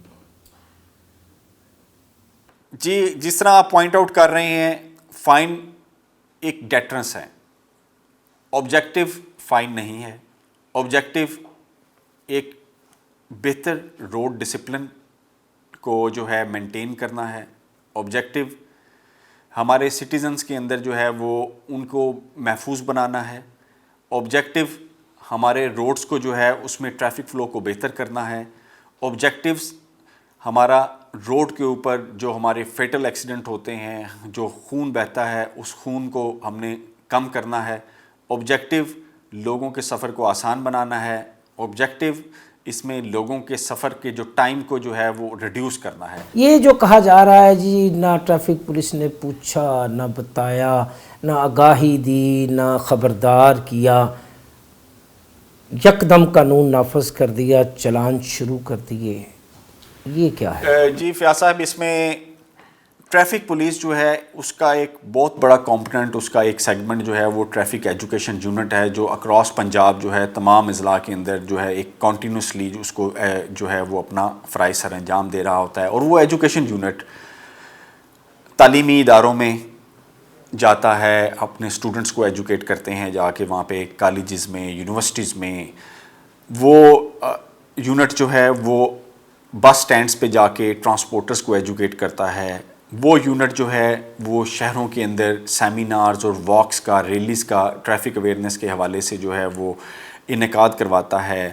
جی، جس طرح آپ پوائنٹ آؤٹ کر رہے ہیں فائن ایک ڈیٹرنس ہے، آبجیکٹو فائن نہیں ہے. آبجیکٹو ایک بہتر روڈ ڈسپلن کو جو ہے مینٹین کرنا ہے. آبجیکٹو ہمارے سٹیزنز کے اندر جو ہے وہ ان کو محفوظ بنانا ہے. آبجیکٹو ہمارے روڈز کو جو ہے اس میں ٹریفک فلو کو بہتر کرنا ہے. آبجیکٹیوز ہمارا روڈ کے اوپر جو ہمارے فیٹل ایکسیڈنٹ ہوتے ہیں، جو خون بہتا ہے اس خون کو ہم نے کم کرنا ہے. آبجیکٹیو لوگوں کے سفر کو آسان بنانا ہے. آبجیکٹیو اس میں لوگوں کے سفر کے جو ٹائم کو جو ہے وہ ریڈیوس کرنا ہے. یہ جو کہا جا رہا ہے جی نہ ٹریفک پولیس نے پوچھا، نہ بتایا، نہ آگاہی دی، نہ خبردار کیا، یکدم قانون نافذ کر دیا، چلان شروع کر دیے، یہ کیا ہے؟ جی فیاض صاحب، اس میں ٹریفک پولیس جو ہے اس کا ایک بہت بڑا کمپوننٹ، اس کا ایک سیگمنٹ جو ہے وہ ٹریفک ایجوکیشن یونٹ ہے جو اکراس پنجاب جو ہے تمام اضلاع کے اندر جو ہے ایک کنٹینیوسلی اس کو جو ہے وہ اپنا فرائض سر انجام دے رہا ہوتا ہے. اور وہ ایجوکیشن یونٹ تعلیمی اداروں میں جاتا ہے، اپنے اسٹوڈنٹس کو ایجوکیٹ کرتے ہیں جا کے وہاں پہ کالجز میں، یونیورسٹیز میں. وہ یونٹ جو ہے وہ بس سٹینڈز پہ جا کے ٹرانسپورٹرز کو ایجوکیٹ کرتا ہے. وہ یونٹ جو ہے وہ شہروں کے اندر سیمینارز اور واکس کا، ریلیز کا ٹریفک اویئرنیس کے حوالے سے جو ہے وہ انعقاد کرواتا ہے.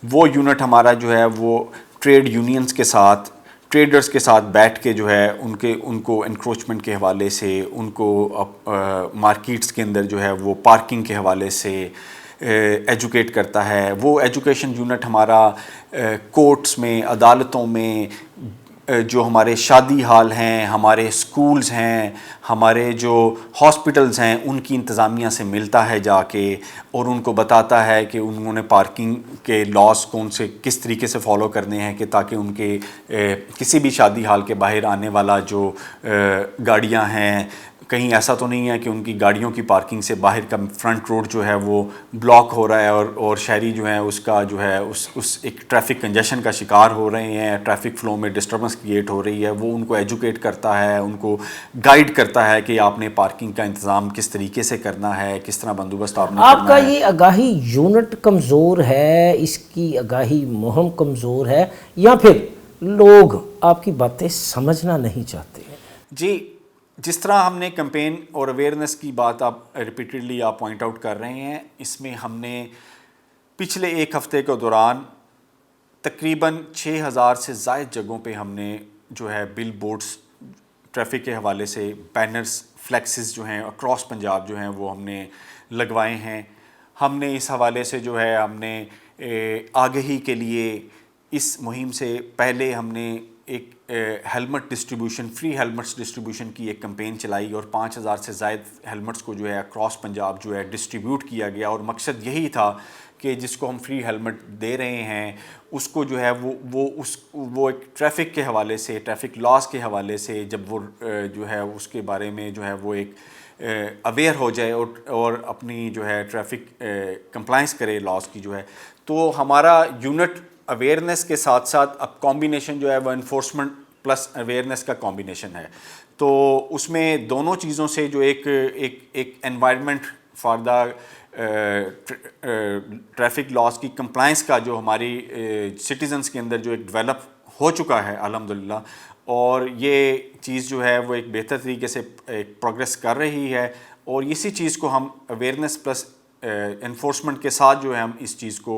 وہ یونٹ ہمارا جو ہے وہ ٹریڈ یونینز کے ساتھ، ٹریڈرز کے ساتھ بیٹھ کے جو ہے ان کو انکروچمنٹ کے حوالے سے، ان کو مارکیٹس کے اندر جو ہے وہ پارکنگ کے حوالے سے ایجوکیٹ کرتا ہے. وہ ایجوکیشن یونٹ ہمارا کورٹس میں، عدالتوں میں، جو ہمارے شادی ہال ہیں، ہمارے سکولز ہیں، ہمارے جو ہاسپٹلز ہیں، ان کی انتظامیہ سے ملتا ہے جا کے اور ان کو بتاتا ہے کہ انہوں نے پارکنگ کے لاس کون سے کس طریقے سے فالو کرنے ہیں کہ تاکہ ان کے کسی بھی شادی ہال کے باہر آنے والا جو گاڑیاں ہیں کہیں ایسا تو نہیں ہے کہ ان کی گاڑیوں کی پارکنگ سے باہر کا فرنٹ روڈ جو ہے وہ بلاک ہو رہا ہے اور شہری جو ہیں اس کا جو ہے اس ایک ٹریفک کنجیشن کا شکار ہو رہے ہیں، ٹریفک فلو میں ڈسٹربنس کریٹ ہو رہی ہے. وہ ان کو ایجوکیٹ کرتا ہے، ان کو گائیڈ کرتا ہے کہ آپ نے پارکنگ کا انتظام کس طریقے سے کرنا ہے، کس طرح بندوبست آپ نے کرنا ہے. آپ کا یہ آگاہی یونٹ کمزور ہے، اس کی آگاہی مہم کمزور ہے، یا پھر لوگ آپ کی باتیں سمجھنا نہیں چاہتے ہیں؟ جی، جس طرح ہم نے کمپین اور اویئرنیس کی بات آپ ریپیٹڈلی آپ پوائنٹ آؤٹ کر رہے ہیں، اس میں ہم نے پچھلے ایک ہفتے کے دوران تقریباً 6000 سے زائد جگہوں پہ ہم نے جو ہے بل بورڈز ٹریفک کے حوالے سے، بینرز، فلیکسز جو ہیں اکراس پنجاب جو ہیں وہ ہم نے لگوائے ہیں. ہم نے اس حوالے سے جو ہے ہم نے آگہی کے لیے اس مہم سے پہلے ہم نے ایک helmet distribution, free helmets distribution کی ایک کمپین چلائی اور 5000 سے زائد ہیلمٹس کو جو ہے اکراس پنجاب جو ہے ڈسٹریبیوٹ کیا گیا. اور مقصد یہی تھا کہ جس کو ہم فری ہیلمٹ دے رہے ہیں اس کو جو ہے وہ ایک ٹریفک کے حوالے سے، ٹریفک لاس کے حوالے سے جب وہ جو ہے اس کے بارے میں جو ہے وہ ایک اویئر ہو جائے اور اپنی جو ہے ٹریفک کمپلائنس کرے لاس کی جو ہے. تو ہمارا یونٹ اویئرنیس کے ساتھ ساتھ اب کمبینیشن جو ہے وہ انفورسمنٹ پلس اویئرنیس کا کمبینیشن ہے. تو اس میں دونوں چیزوں سے جو ایک انوائرمنٹ فار دا ٹریفک لاس کی کمپلائنس کا جو ہماری سٹیزنس کے اندر جو ایک ڈیولپ ہو چکا ہے الحمدللہ، اور یہ چیز جو ہے وہ ایک بہتر طریقے سے ایک پروگریس کر رہی ہے. اور اسی چیز کو ہم اویئرنیس پلس انفورسمنٹ کے ساتھ جو ہے ہم اس چیز کو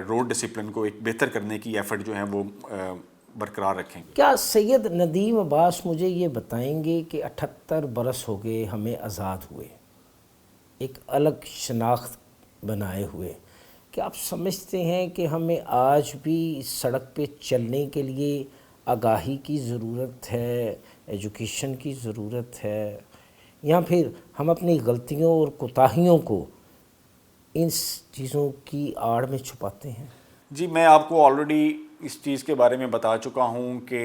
روڈ ڈسپلن کو ایک بہتر کرنے کی ایفرٹ جو ہے وہ برقرار رکھیں گے. کیا سید ندیم عباس مجھے یہ بتائیں گے کہ 78 برس ہو گئے ہمیں آزاد ہوئے، ایک الگ شناخت بنائے ہوئے، کیا آپ سمجھتے ہیں کہ ہمیں آج بھی اس سڑک پہ چلنے کے لیے آگاہی کی ضرورت ہے، ایجوکیشن کی ضرورت ہے، یا پھر ہم اپنی غلطیوں اور کوتاہیوں کو ان چیزوں کی آڑ میں چھپاتے ہیں؟ جی میں آپ کو آلریڈی اس چیز کے بارے میں بتا چکا ہوں کہ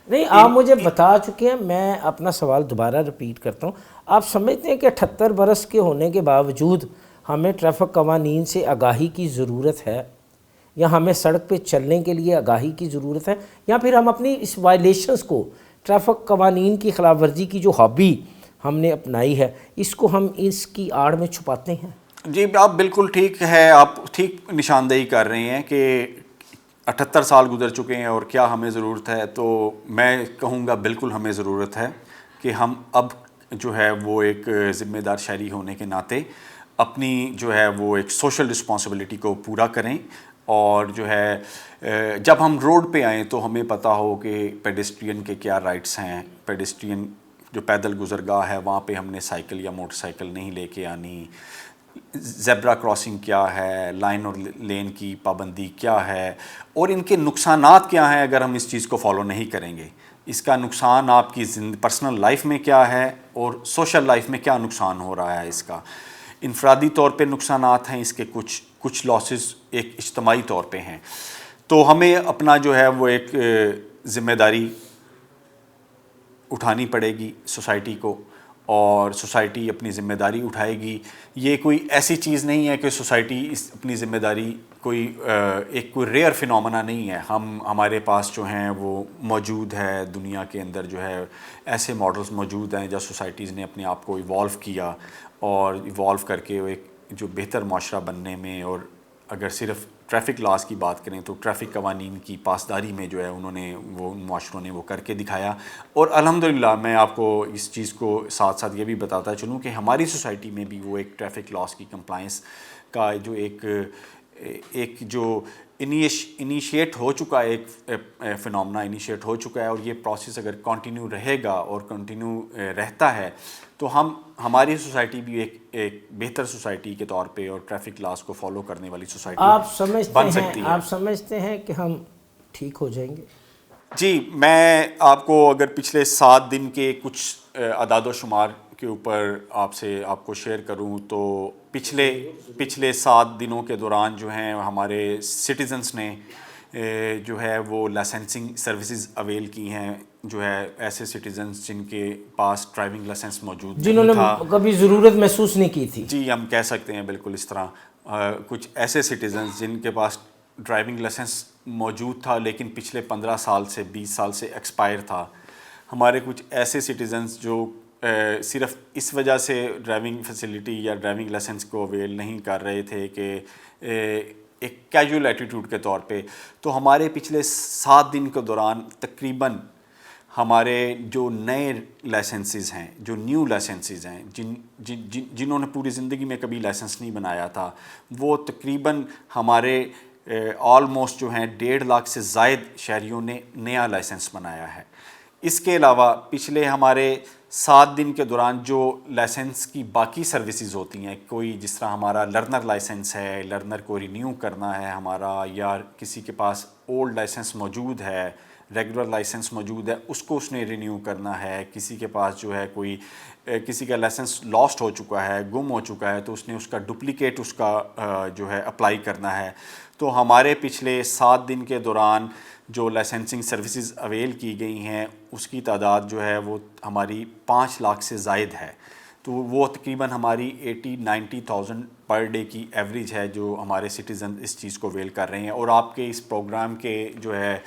نہیں، آپ مجھے بتا چکے ہیں، میں اپنا سوال دوبارہ رپیٹ کرتا ہوں. آپ سمجھتے ہیں کہ 78 برس کے ہونے کے باوجود ہمیں ٹریفک قوانین سے آگاہی کی ضرورت ہے، یا ہمیں سڑک پہ چلنے کے لیے آگاہی کی ضرورت ہے، یا پھر ہم اپنی اس وائلیشنز کو، ٹریفک قوانین کی خلاف ورزی کی جو ہابی ہم نے اپنائی ہے، اس کو ہم اس کی آڑ میں چھپاتے ہیں؟ جی آپ بالکل ٹھیک ہے، آپ ٹھیک نشاندہی کر رہے ہیں کہ 78 سال گزر چکے ہیں اور کیا ہمیں ضرورت ہے. تو میں کہوں گا بالکل ہمیں ضرورت ہے کہ ہم اب جو ہے وہ ایک ذمہ دار شہری ہونے کے ناطے اپنی جو ہے وہ ایک سوشل رسپانسبلٹی کو پورا کریں. اور جو ہے جب ہم روڈ پہ آئیں تو ہمیں پتہ ہو کہ پیڈسٹرین کے کیا رائٹس ہیں. پیڈسٹرین جو پیدل گزرگاہ ہے وہاں پہ ہم نے سائیکل یا موٹر سائیکل نہیں لے کے آنی. زیبرا کراسنگ کیا ہے، لائن اور لین کی پابندی کیا ہے، اور ان کے نقصانات کیا ہیں اگر ہم اس چیز کو فالو نہیں کریں گے. اس کا نقصان آپ کی پرسنل لائف میں کیا ہے اور سوشل لائف میں کیا نقصان ہو رہا ہے. اس کا انفرادی طور پہ نقصانات ہیں، اس کے کچھ لاسز ایک اجتماعی طور پہ ہیں. تو ہمیں اپنا جو ہے وہ ایک ذمہ داری اٹھانی پڑے گی سوسائٹی کو، اور سوسائٹی اپنی ذمہ داری اٹھائے گی. یہ کوئی ایسی چیز نہیں ہے کہ سوسائٹی اپنی ذمہ داری کوئی ریئر فینومنا نہیں ہے. ہمارے پاس جو ہیں وہ موجود ہے دنیا کے اندر، جو ہے ایسے ماڈلز موجود ہیں جہاں سوسائٹیز نے اپنے آپ کو ایوالو کیا اور ایوالو کر کے ایک جو بہتر معاشرہ بننے میں، اور اگر صرف ٹریفک لاس کی بات کریں تو ٹریفک قوانین کی پاسداری میں جو ہے انہوں نے وہ معاشروں نے وہ کر کے دکھایا. اور الحمدللہ میں آپ کو اس چیز کو ساتھ ساتھ یہ بھی بتاتا چلوں کہ ہماری سوسائٹی میں بھی وہ ایک ٹریفک لاس کی کمپلائنس کا جو ایک جو انیشیٹ ہو چکا ہے، ایک فنومنا انیشیٹ ہو چکا ہے. اور یہ پروسیس اگر کنٹینیو رہے گا اور کنٹینیو رہتا ہے تو ہماری سوسائٹی بھی ایک بہتر سوسائٹی کے طور پہ اور ٹریفک لاس کو فالو کرنے والی سوسائٹی بن سکتی ہے. آپ سمجھتے ہیں کہ ہم ٹھیک ہو جائیں گے؟ جی میں آپ کو اگر پچھلے 7 دن کے کچھ اعداد و شمار کے اوپر آپ کو شیئر کروں تو پچھلے 7 دنوں کے دوران جو ہیں ہمارے سٹیزنز نے جو ہے وہ لائسنسنگ سروسز اویل کی ہیں. جو ہے ایسے سٹیزنز جن کے پاس ڈرائیونگ لائسنس موجود جنہوں نے کبھی ضرورت محسوس نہیں کی تھی. جی ہم کہہ سکتے ہیں بالکل اس طرح. کچھ ایسے سٹیزنز جن کے پاس ڈرائیونگ لائسنس موجود تھا لیکن پچھلے 15 سال سے 20 سال سے ایکسپائر تھا. ہمارے کچھ ایسے سٹیزنز جو صرف اس وجہ سے ڈرائیونگ فیسلٹی یا ڈرائیونگ لائسنس کو اویل نہیں کر رہے تھے کہ ایک کیجول ایٹیٹیوڈ کے طور پہ. تو ہمارے پچھلے 7 دن کے دوران تقریباً ہمارے جو نئے لائسنسز ہیں، جو نیو لائسنسز ہیں، جنہوں نے پوری زندگی میں کبھی لائسنس نہیں بنایا تھا، وہ تقریباً ہمارے آلموسٹ جو ہیں 1.5 لاکھ سے زائد شہریوں نے نیا لائسنس بنایا ہے۔ اس کے علاوہ پچھلے ہمارے 7 دن کے دوران جو لائسنس کی باقی سروسز ہوتی ہیں، کوئی جس طرح ہمارا لرنر لائسنس ہے، لرنر کو رینیو کرنا ہے ہمارا، یا کسی کے پاس اولڈ لائسنس موجود ہے، ریگولر لائسنس موجود ہے، اس کو اس نے رینیو کرنا ہے، کسی کے پاس جو ہے کوئی کسی کا لائسنس لاسٹ ہو چکا ہے، گم ہو چکا ہے، تو اس نے اس کا ڈپلیکیٹ اس کا جو ہے اپلائی کرنا ہے۔ تو ہمارے پچھلے 7 دن کے دوران جو لائسنسنگ سروسز اویل کی گئی ہیں اس کی تعداد جو ہے وہ ہماری 5 لاکھ سے زائد ہے۔ تو وہ تقریباً ہماری 80-90,000 پر ڈے کی ایوریج ہے جو ہمارے سٹیزن اس چیز کو ویل کر رہے ہیں۔ اور آپ کے اس پروگرام کے جو ہے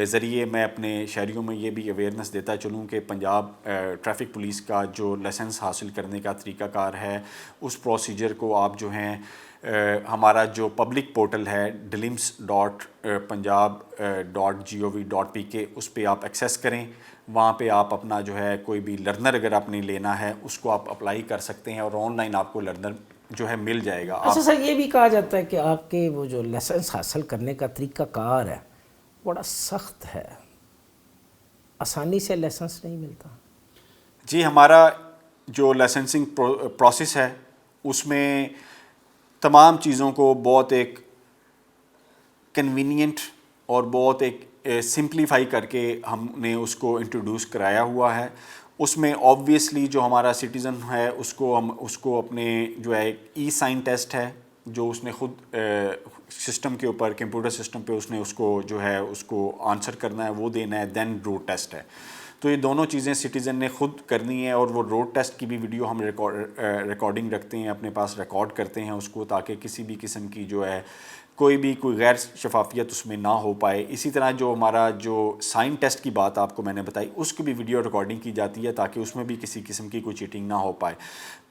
ذریعے میں اپنے شہریوں میں یہ بھی اویئرنیس دیتا چلوں کہ پنجاب ٹریفک پولیس کا جو لائسنس حاصل کرنے کا طریقہ کار ہے، اس پروسیجر کو آپ جو ہیں ہمارا جو پبلک پورٹل ہے dilims.punjab.gov.pk اس پہ آپ ایکسیس کریں۔ وہاں پہ آپ اپنا جو ہے کوئی بھی لرنر اگر آپ نے لینا ہے اس کو آپ اپلائی کر سکتے ہیں، اور آن لائن آپ کو لرنر جو ہے مل جائے گا۔ اچھا سر، یہ بھی کہا جاتا ہے کہ آپ کے وہ جو لائسنس حاصل کرنے کا طریقہ کار ہے بڑا سخت ہے، آسانی سے لائسنس نہیں ملتا۔ جی، ہمارا جو لائسنسنگ پروسیس ہے اس میں تمام چیزوں کو بہت ایک کنوینینٹ اور بہت ایک سمپلیفائی کر کے ہم نے اس کو انٹروڈیوس کرایا ہوا ہے۔ اس میں آبویسلی جو ہمارا سٹیزن ہے اس کو اپنے جو ہے ای سائن ٹیسٹ ہے جو اس نے خود سسٹم کے اوپر، کمپیوٹر سسٹم پہ اس نے اس کو جو ہے اس کو آنسر کرنا ہے، وہ دینا ہے، دین روڈ ٹیسٹ ہے۔ تو یہ دونوں چیزیں سٹیزن نے خود کرنی ہے، اور وہ روڈ ٹیسٹ کی بھی ویڈیو ہم ریکارڈنگ رکھتے ہیں، اپنے پاس ریکارڈ کرتے ہیں اس کو، تاکہ کسی بھی قسم کی جو ہے کوئی غیر شفافیت اس میں نہ ہو پائے۔ اسی طرح جو ہمارا جو سائن ٹیسٹ کی بات آپ کو میں نے بتائی، اس کی بھی ویڈیو ریکارڈنگ کی جاتی ہے تاکہ اس میں بھی کسی قسم کی کوئی چیٹنگ نہ ہو پائے۔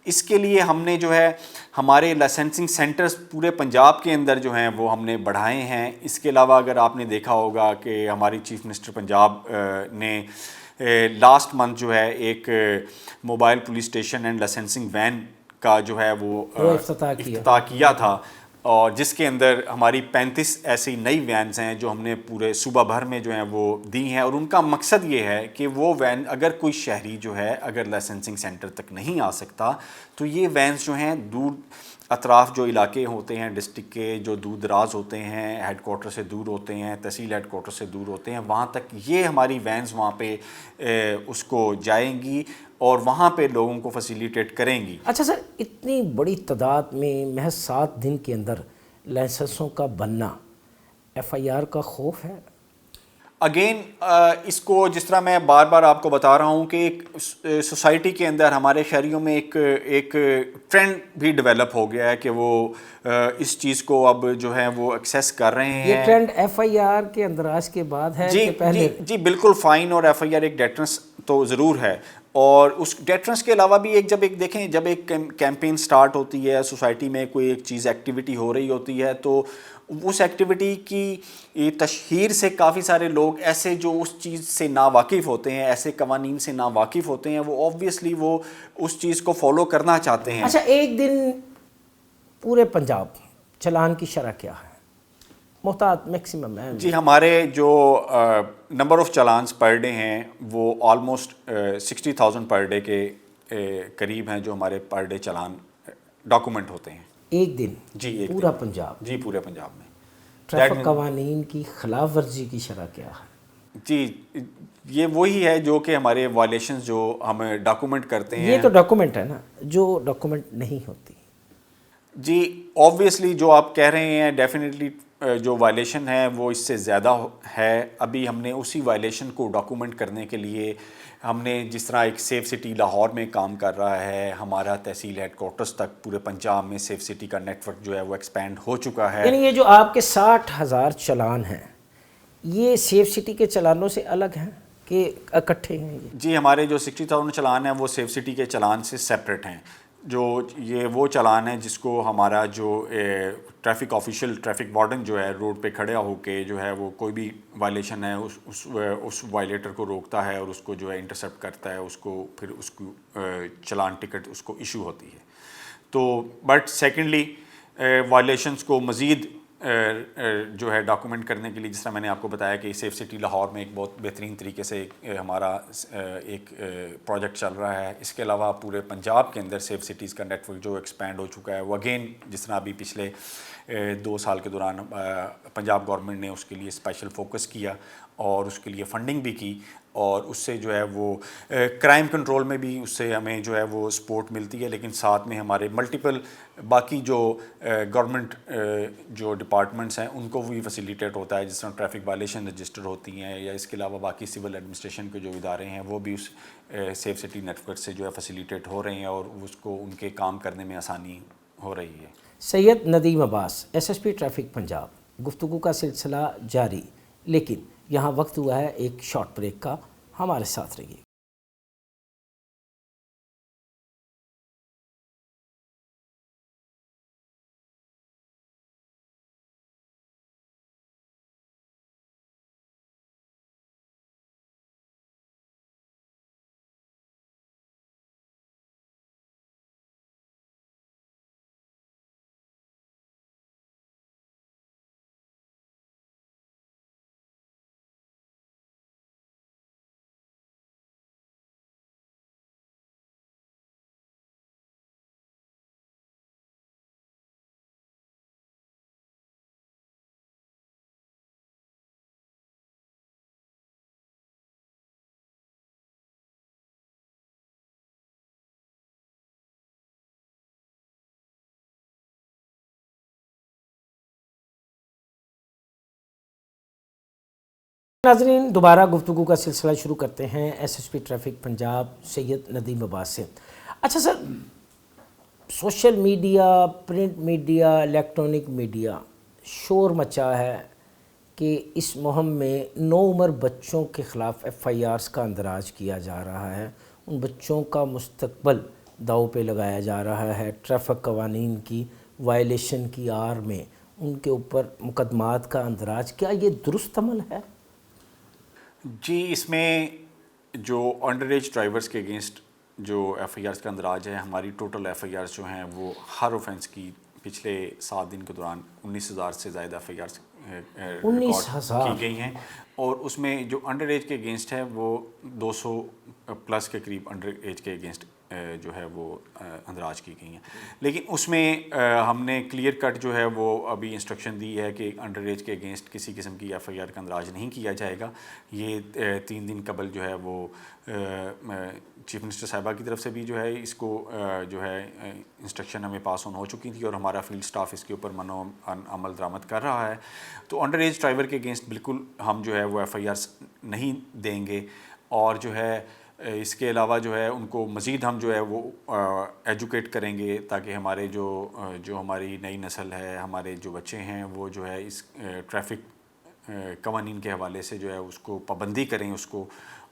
اس کے لیے ہم نے جو ہے ہمارے لائسنسنگ سینٹرز پورے پنجاب کے اندر جو ہیں وہ ہم نے بڑھائے ہیں۔ اس کے علاوہ اگر آپ نے دیکھا ہوگا کہ ہماری چیف منسٹر پنجاب نے لاسٹ منتھ جو ہے ایک mobile police station and licensing when کا جو ہے وہ افتتاح کیا تھا، اور جس کے اندر ہماری 35 ایسی نئی وینز ہیں جو ہم نے پورے صوبہ بھر میں جو ہیں وہ دی ہیں۔ اور ان کا مقصد یہ ہے کہ وہ وین اگر کوئی شہری جو ہے اگر لائسنسنگ سینٹر تک نہیں آ سکتا تو یہ وینز جو ہیں دور اطراف جو علاقے ہوتے ہیں ڈسٹرکٹ کے، جو دور دراز ہوتے ہیں، ہیڈ کوارٹر سے دور ہوتے ہیں، تحصیل ہیڈ کوارٹر سے دور ہوتے ہیں، وہاں تک یہ ہماری وینز وہاں پہ اس کو جائیں گی اور وہاں پہ لوگوں کو فیسیلیٹیٹ کریں گی۔ اچھا سر، اتنی بڑی تعداد میں محض 7 دن کے اندر لائسنسوں کا بننا، ایف آئی آر کا خوف ہے؟ اگین اس کو جس طرح میں بار بار آپ کو بتا رہا ہوں کہ ایک سوسائٹی کے اندر ہمارے شہریوں میں ایک ٹرینڈ بھی ڈیولپ ہو گیا ہے کہ وہ اس چیز کو اب جو ہے وہ ایکسیس کر رہے ہیں۔ یہ ٹرینڈ ایف آئی آر کے اندراج کے بعد ہے کہ پہلے؟ جی بالکل، فائن اور ایف آئی آر ایک ڈیٹرنس تو ضرور ہے، اور اس ڈیٹرنس کے علاوہ بھی جب ایک کیمپین سٹارٹ ہوتی ہے، سوسائٹی میں کوئی ایک چیز ایکٹیویٹی ہو رہی ہوتی ہے، تو اس ایکٹیویٹی کی تشہیر سے کافی سارے لوگ ایسے جو اس چیز سے ناواقف ہوتے ہیں، ایسے قوانین سے ناواقف ہوتے ہیں، وہ آبویسلی وہ اس چیز کو فالو کرنا چاہتے ہیں۔ اچھا، ایک دن پورے پنجاب چلان کی شرح کیا ہے محتاط میکسیمم ہے؟ جی، ہمارے جو نمبر آف چلانس پر ڈے ہیں وہ آلموسٹ 60,000 پر ڈے کے قریب ہیں جو ہمارے پر ڈے چلان ڈاکومنٹ ہوتے ہیں ایک دن؟ جی، پورا پنجاب؟ جی، پورے پنجاب میں۔ ٹریفک قوانین کی خلاف ورزی کی شرح کیا ہے؟ جی، یہ وہی ہے جو کہ ہمارے وائلیشنز جو ہم ڈاکومنٹ کرتے ہیں۔ یہ تو ڈاکومنٹ ہے نا، جو ڈاکومنٹ نہیں ہوتی؟ جی آبویسلی جو آپ کہہ رہے ہیں ڈیفینیٹلی جو وائلیشن ہے وہ اس سے زیادہ ہے۔ ابھی ہم نے اسی وائلیشن کو ڈاکومنٹ کرنے کے لیے ہم نے جس طرح ایک سیف سٹی لاہور میں کام کر رہا ہے، ہمارا تحصیل ہیڈ کوارٹرز تک پورے پنجاب میں سیف سٹی کا نیٹ ورک جو ہے وہ ایکسپینڈ ہو چکا ہے۔ یعنی یہ جو آپ کے 60,000 چلان ہیں یہ سیف سٹی کے چلانوں سے الگ ہیں کہ اکٹھے ہیں؟ جی، ہمارے جو 60,000 چلان ہیں وہ سیف سٹی کے چلان سے سیپریٹ ہیں۔ جو یہ وہ چلان ہے جس کو ہمارا جو ٹریفک آفیشیل ٹریفک وارڈن جو ہے روڈ پہ کھڑا ہو کے جو ہے وہ کوئی بھی وائلیشن ہے اس وائلیٹر کو روکتا ہے اور اس کو جو ہے انٹرسپٹ کرتا ہے, اس کو پھر اس کو چلان ٹکٹ اس کو ایشو ہوتی ہے. تو بٹ سیکنڈلی وائلیشنس کو مزید جو ہے ڈاکومنٹ کرنے کے لیے, جس طرح میں نے آپ کو بتایا کہ سیف سٹی لاہور میں ایک بہت بہترین طریقے سے ہمارا ایک پروجیکٹ چل رہا ہے. اس کے علاوہ پورے پنجاب کے اندر سیف سٹیز کا نیٹ ورک جو ایکسپینڈ ہو چکا ہے, وہ اگین جس طرح ابھی پچھلے 2 سال کے دوران پنجاب گورنمنٹ نے اس کے لیے اسپیشل فوکس کیا اور اس کے لیے فنڈنگ بھی کی, اور اس سے جو ہے وہ کرائم کنٹرول میں بھی اس سے ہمیں جو ہے وہ سپورٹ ملتی ہے. لیکن ساتھ میں ہمارے ملٹیپل باقی جو گورنمنٹ جو ڈپارٹمنٹس ہیں ان کو بھی فیسیلیٹیٹ ہوتا ہے, جس طرح ٹریفک وائلیشن رجسٹر ہوتی ہیں, یا اس کے علاوہ باقی سول ایڈمنسٹریشن کے جو ادارے ہیں وہ بھی اس سیف سٹی نیٹ ورک سے جو ہے فیسیلیٹیٹ ہو رہے ہیں اور اس کو ان کے کام کرنے میں آسانی ہو رہی ہے. Syed Nadeem Abbas, S S P traffic Punjab. گفتگو کا سلسلہ جاری, لیکن یہاں وقت ہوا ہے ایک شارٹ بریک کا. ہمارے ساتھ رہیے. ناظرین, دوبارہ گفتگو کا سلسلہ شروع کرتے ہیں S S P traffic Punjab Syed Nadeem Abbas سے. اچھا sir, social media, print media, electronic media شور مچا ہے کہ اس مہم میں نوعمر بچوں کے خلاف ایف آئی آرز کا اندراج کیا جا رہا ہے. ان بچوں کا مستقبل داؤ پہ لگایا جا رہا ہے. ٹریفک قوانین کی وائلیشن کی آڑ میں ان کے اوپر مقدمات کا اندراج. کیا یہ درست عمل ہے؟ جی, اس میں جو انڈر ایج ڈرائیورس کے اگینسٹ جو ایف آئی آرز کا اندراج ہے, ہماری ٹوٹل ایف آئی آرز جو ہیں وہ ہر اوفینس کی پچھلے 7 دن کے دوران 19,000 سے زائد ایف آئی آرز ریکارڈ کی گئی ہیں, اور اس میں جو انڈر ایج کے اگینسٹ ہے وہ 200 پلس کے قریب انڈر ایج کے اگینسٹ جو ہے وہ اندراج کی گئی ہیں. لیکن اس میں ہم نے کلیئر کٹ جو ہے وہ ابھی انسٹرکشن دی ہے کہ انڈر ایج کے اگینسٹ کسی قسم کی ایف آئی آر کا اندراج نہیں کیا جائے گا. یہ 3 دن قبل جو ہے وہ چیف منسٹر صاحبہ کی طرف سے بھی جو ہے اس کو جو ہے انسٹرکشن ہمیں پاس آن ہو چکی تھی, اور ہمارا فیلڈ سٹاف اس کے اوپر عمل درآمد کر رہا ہے. تو انڈر ایج ڈرائیور کے اگینسٹ بالکل ہم جو ہے وہ ایف آئی آرز نہیں دیں گے, اور جو ہے اس کے علاوہ جو ہے ان کو مزید ہم جو ہے وہ ایجوکیٹ کریں گے تاکہ ہمارے جو ہماری نئی نسل ہے, ہمارے جو بچے ہیں وہ جو ہے اس ٹریفک قوانین کے حوالے سے جو ہے اس کو پابندی کریں اس کو,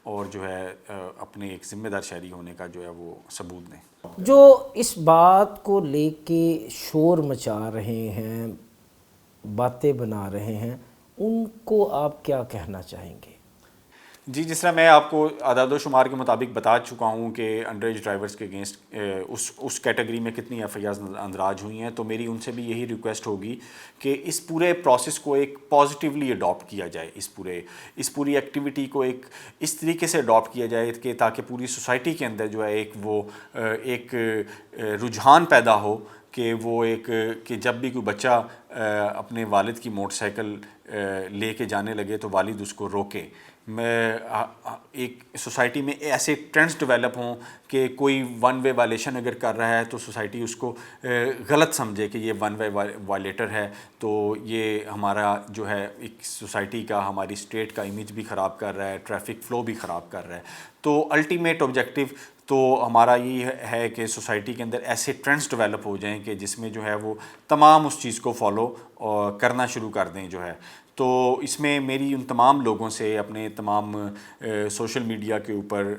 اور جو ہے اپنے ایک ذمہ دار شہری ہونے کا جو ہے وہ ثبوت دیں. جو اس بات کو لے کے شور مچا رہے ہیں, باتیں بنا رہے ہیں, ان کو آپ کیا کہنا چاہیں گے؟ جی, جس طرح میں آپ کو اعداد و شمار کے مطابق بتا چکا ہوں کہ انڈر ایج ڈرائیورس کے اگینسٹ اس کیٹیگری میں کتنی ایف آئی آرز اندراج ہوئی ہیں, تو میری ان سے بھی یہی ریکویسٹ ہوگی کہ اس پورے پروسیس کو ایک پازیٹیولی اڈاپٹ کیا جائے. اس پوری ایکٹیویٹی کو اس طریقے سے اڈاپٹ کیا جائے کہ تاکہ پوری سوسائٹی کے اندر جو ہے ایک رجحان پیدا ہو کہ وہ کہ جب بھی کوئی بچہ اپنے والد کی موٹر سائیکل لے کے جانے لگے تو والد اس کو روکے. ایک سوسائٹی میں ایسے ٹرینڈز ڈیولپ ہوں کہ کوئی ون وے وائلیشن اگر کر رہا ہے تو سوسائٹی اس کو غلط سمجھے کہ یہ ون وے وائلیٹر ہے, تو یہ ہمارا جو ہے ایک سوسائٹی کا, ہماری اسٹیٹ کا امیج بھی خراب کر رہا ہے, ٹریفک فلو بھی خراب کر رہا ہے. تو الٹیمیٹ آبجیکٹیو تو ہمارا یہ ہے کہ سوسائٹی کے اندر ایسے ٹرینڈز ڈیولپ ہو جائیں کہ جس میں جو ہے وہ تمام اس چیز کو فالو کرنا شروع کر دیں جو ہے. تو اس میں میری ان تمام لوگوں سے، اپنے تمام سوشل میڈیا کے اوپر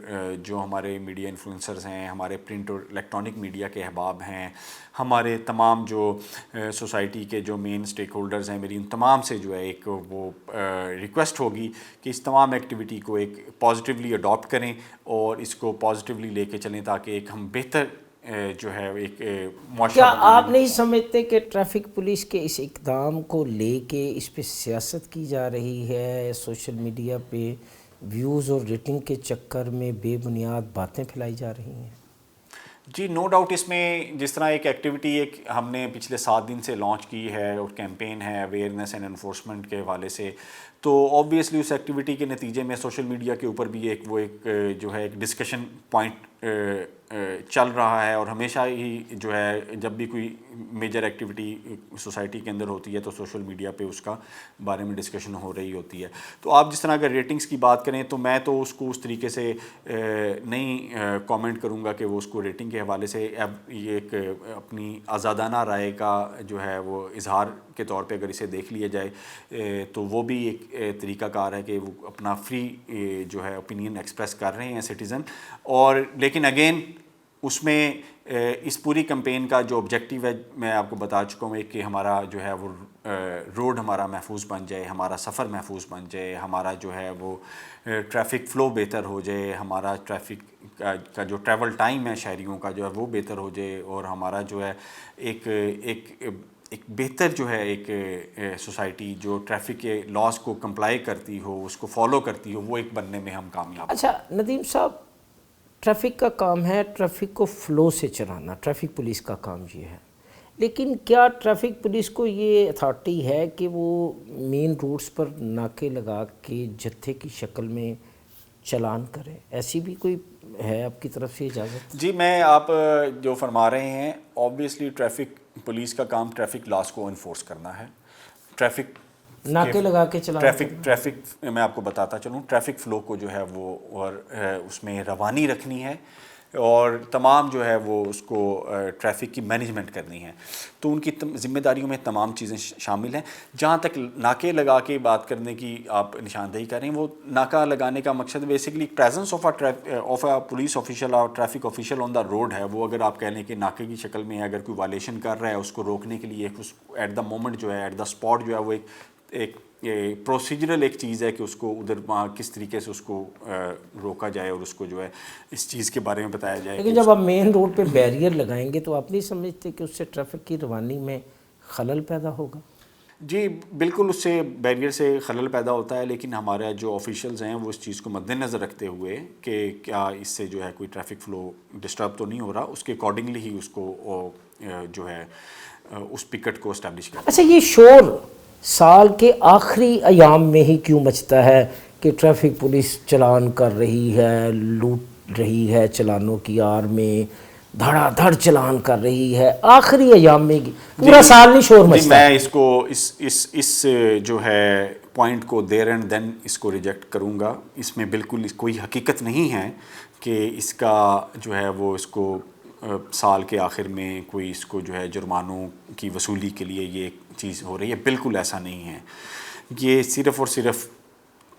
جو ہمارے میڈیا انفلوئنسرز ہیں، ہمارے پرنٹ اور الیکٹرانک میڈیا کے احباب ہیں، ہمارے تمام جو سوسائٹی کے جو مین اسٹیک ہولڈرز ہیں، میری ان تمام سے جو ہے ایک وہ ریکویسٹ ہوگی کہ اس تمام ایکٹیویٹی کو ایک پازیٹیولی اڈاپٹ کریں اور اس کو پازیٹیولی لے کے چلیں، تاکہ ایک ہم بہتر جو ہے ایک معاشرہ کیا بنانے آپ نہیں سمجھتے کہ ٹریفک پولیس کے اس اقدام کو لے کے اس پہ سیاست کی جا رہی ہے، سوشل میڈیا پہ ویوز اور ریٹنگ کے چکر میں بے بنیاد باتیں پھیلائی جا رہی ہیں؟ جی نو ڈاؤٹ، اس میں جس طرح ایک ایکٹیویٹی ایک ہم نے پچھلے 7 دن سے لانچ کی ہے اور کیمپین ہے اویئرنیس اینڈ انفورسمنٹ کے حوالے سے، تو آبویسلی اس ایکٹیویٹی کے نتیجے میں سوشل میڈیا کے اوپر بھی ایک جو ہے ایک ڈسکشن پوائنٹ چل رہا ہے، اور ہمیشہ ہی جو ہے جب بھی کوئی میجر ایکٹیویٹی سوسائٹی کے اندر ہوتی ہے تو سوشل میڈیا پہ اس کا بارے میں ڈسکشن ہو رہی ہوتی ہے۔ تو آپ جس طرح اگر ریٹنگز کی بات کریں تو میں تو اس کو اس طریقے سے نہیں کامنٹ کروں گا کہ وہ اس کو ریٹنگ کے حوالے سے یہ ایک اپنی آزادانہ رائے کا جو ہے وہ اظہار کے طور پہ اگر اسے دیکھ لیا جائے تو وہ بھی ایک طریقہ کار ہے کہ وہ اپنا فری جو ہے اوپینین ایکسپریس کر رہے ہیں سٹیزن، اور لیکن اگین اس میں اس پوری کمپین کا جو آبجیکٹیو ہے میں آپ کو بتا چکا ہوں کہ ہمارا جو ہے وہ روڈ ہمارا محفوظ بن جائے، ہمارا سفر محفوظ بن جائے، ہمارا جو ہے وہ ٹریفک فلو بہتر ہو جائے، ہمارا ٹریفک کا جو ٹریول ٹائم ہے شہریوں کا جو ہے وہ بہتر ہو جائے، اور ہمارا جو ہے ایک بہتر جو ہے ایک سوسائٹی جو ٹریفک کے لاز کو کمپلائی کرتی ہو، اس کو فالو کرتی ہو، وہ ایک بننے میں ہم کامیاب۔ اچھا ندیم صاحب، ٹریفک کا کام ہے ٹریفک کو فلو سے چلانا، ٹریفک پولیس کا کام یہ ہے، لیکن کیا ٹریفک پولیس کو یہ اتھارٹی ہے کہ وہ مین روٹس پر ناکے لگا کے جتھے کی شکل میں چلان کرے؟ ایسی بھی کوئی ہے آپ کی طرف سے اجازت؟ جی میں آپ جو فرما رہے ہیں، آبویسلی ٹریفک پولیس کا کام ٹریفک لاز کو انفورس کرنا ہے، ٹریفک ناکے لگا کے چلان ٹریفک میں آپ کو بتاتا چلوں، ٹریفک فلو کو جو ہے وہ اور اس میں روانی رکھنی ہے، اور تمام جو ہے وہ اس کو ٹریفک کی مینجمنٹ کرنی ہے، تو ان کی ذمہ داریوں میں تمام چیزیں شامل ہیں۔ جہاں تک ناکے لگا کے بات کرنے کی آپ نشاندہی کر رہے ہیں، وہ ناکہ لگانے کا مقصد basically presence of a police official اور traffic official on the road ہے، وہ اگر آپ کہہ لیں کہ ناکے کی شکل میں اگر کوئی وائلیشن کر رہا ہے اس کو روکنے کے لیے ایٹ دا مومنٹ جو ہے ایٹ دا اسپاٹ جو ہے وہ ایک پروسیجرل ایک چیز ہے کہ اس کو ادھر وہاں کس طریقے سے اس کو روکا جائے اور اس کو جو ہے اس چیز کے بارے میں بتایا جائے۔ لیکن جب آپ مین روڈ پہ بیریئر لگائیں گے تو آپ نہیں سمجھتے کہ اس سے ٹریفک کی روانی میں خلل پیدا ہوگا؟ جی بالکل، اس سے بیریئر سے خلل پیدا ہوتا ہے، لیکن ہمارے جو آفیشلز ہیں وہ اس چیز کو مد نظر رکھتے ہوئے کہ کیا اس سے جو ہے کوئی ٹریفک فلو ڈسٹرب تو نہیں ہو رہا، اس کے اکارڈنگلی ہی اس کو جو ہے اس پکٹ کو اسٹیبلش کرتے ہیں۔ اچھا، یہ شور سال کے آخری ایام میں ہی کیوں مچتا ہے کہ ٹریفک پولیس چلان کر رہی ہے، لوٹ رہی ہے چلانوں کی آڑ میں، دھڑا دھڑ چلان کر رہی ہے آخری ایام میں؟ پورا سال نہیں شور مچتا؟ میں اس کو اس جو ہے پوائنٹ کو دیر اینڈ دین اس کو ریجیکٹ کروں گا۔ اس میں بالکل کوئی حقیقت نہیں ہے کہ اس کا جو ہے وہ اس کو سال کے آخر میں کوئی اس کو جو ہے جرمانوں کی وصولی کے لیے یہ ایک چیز ہو رہی ہے، بالکل ایسا نہیں ہے۔ یہ صرف اور صرف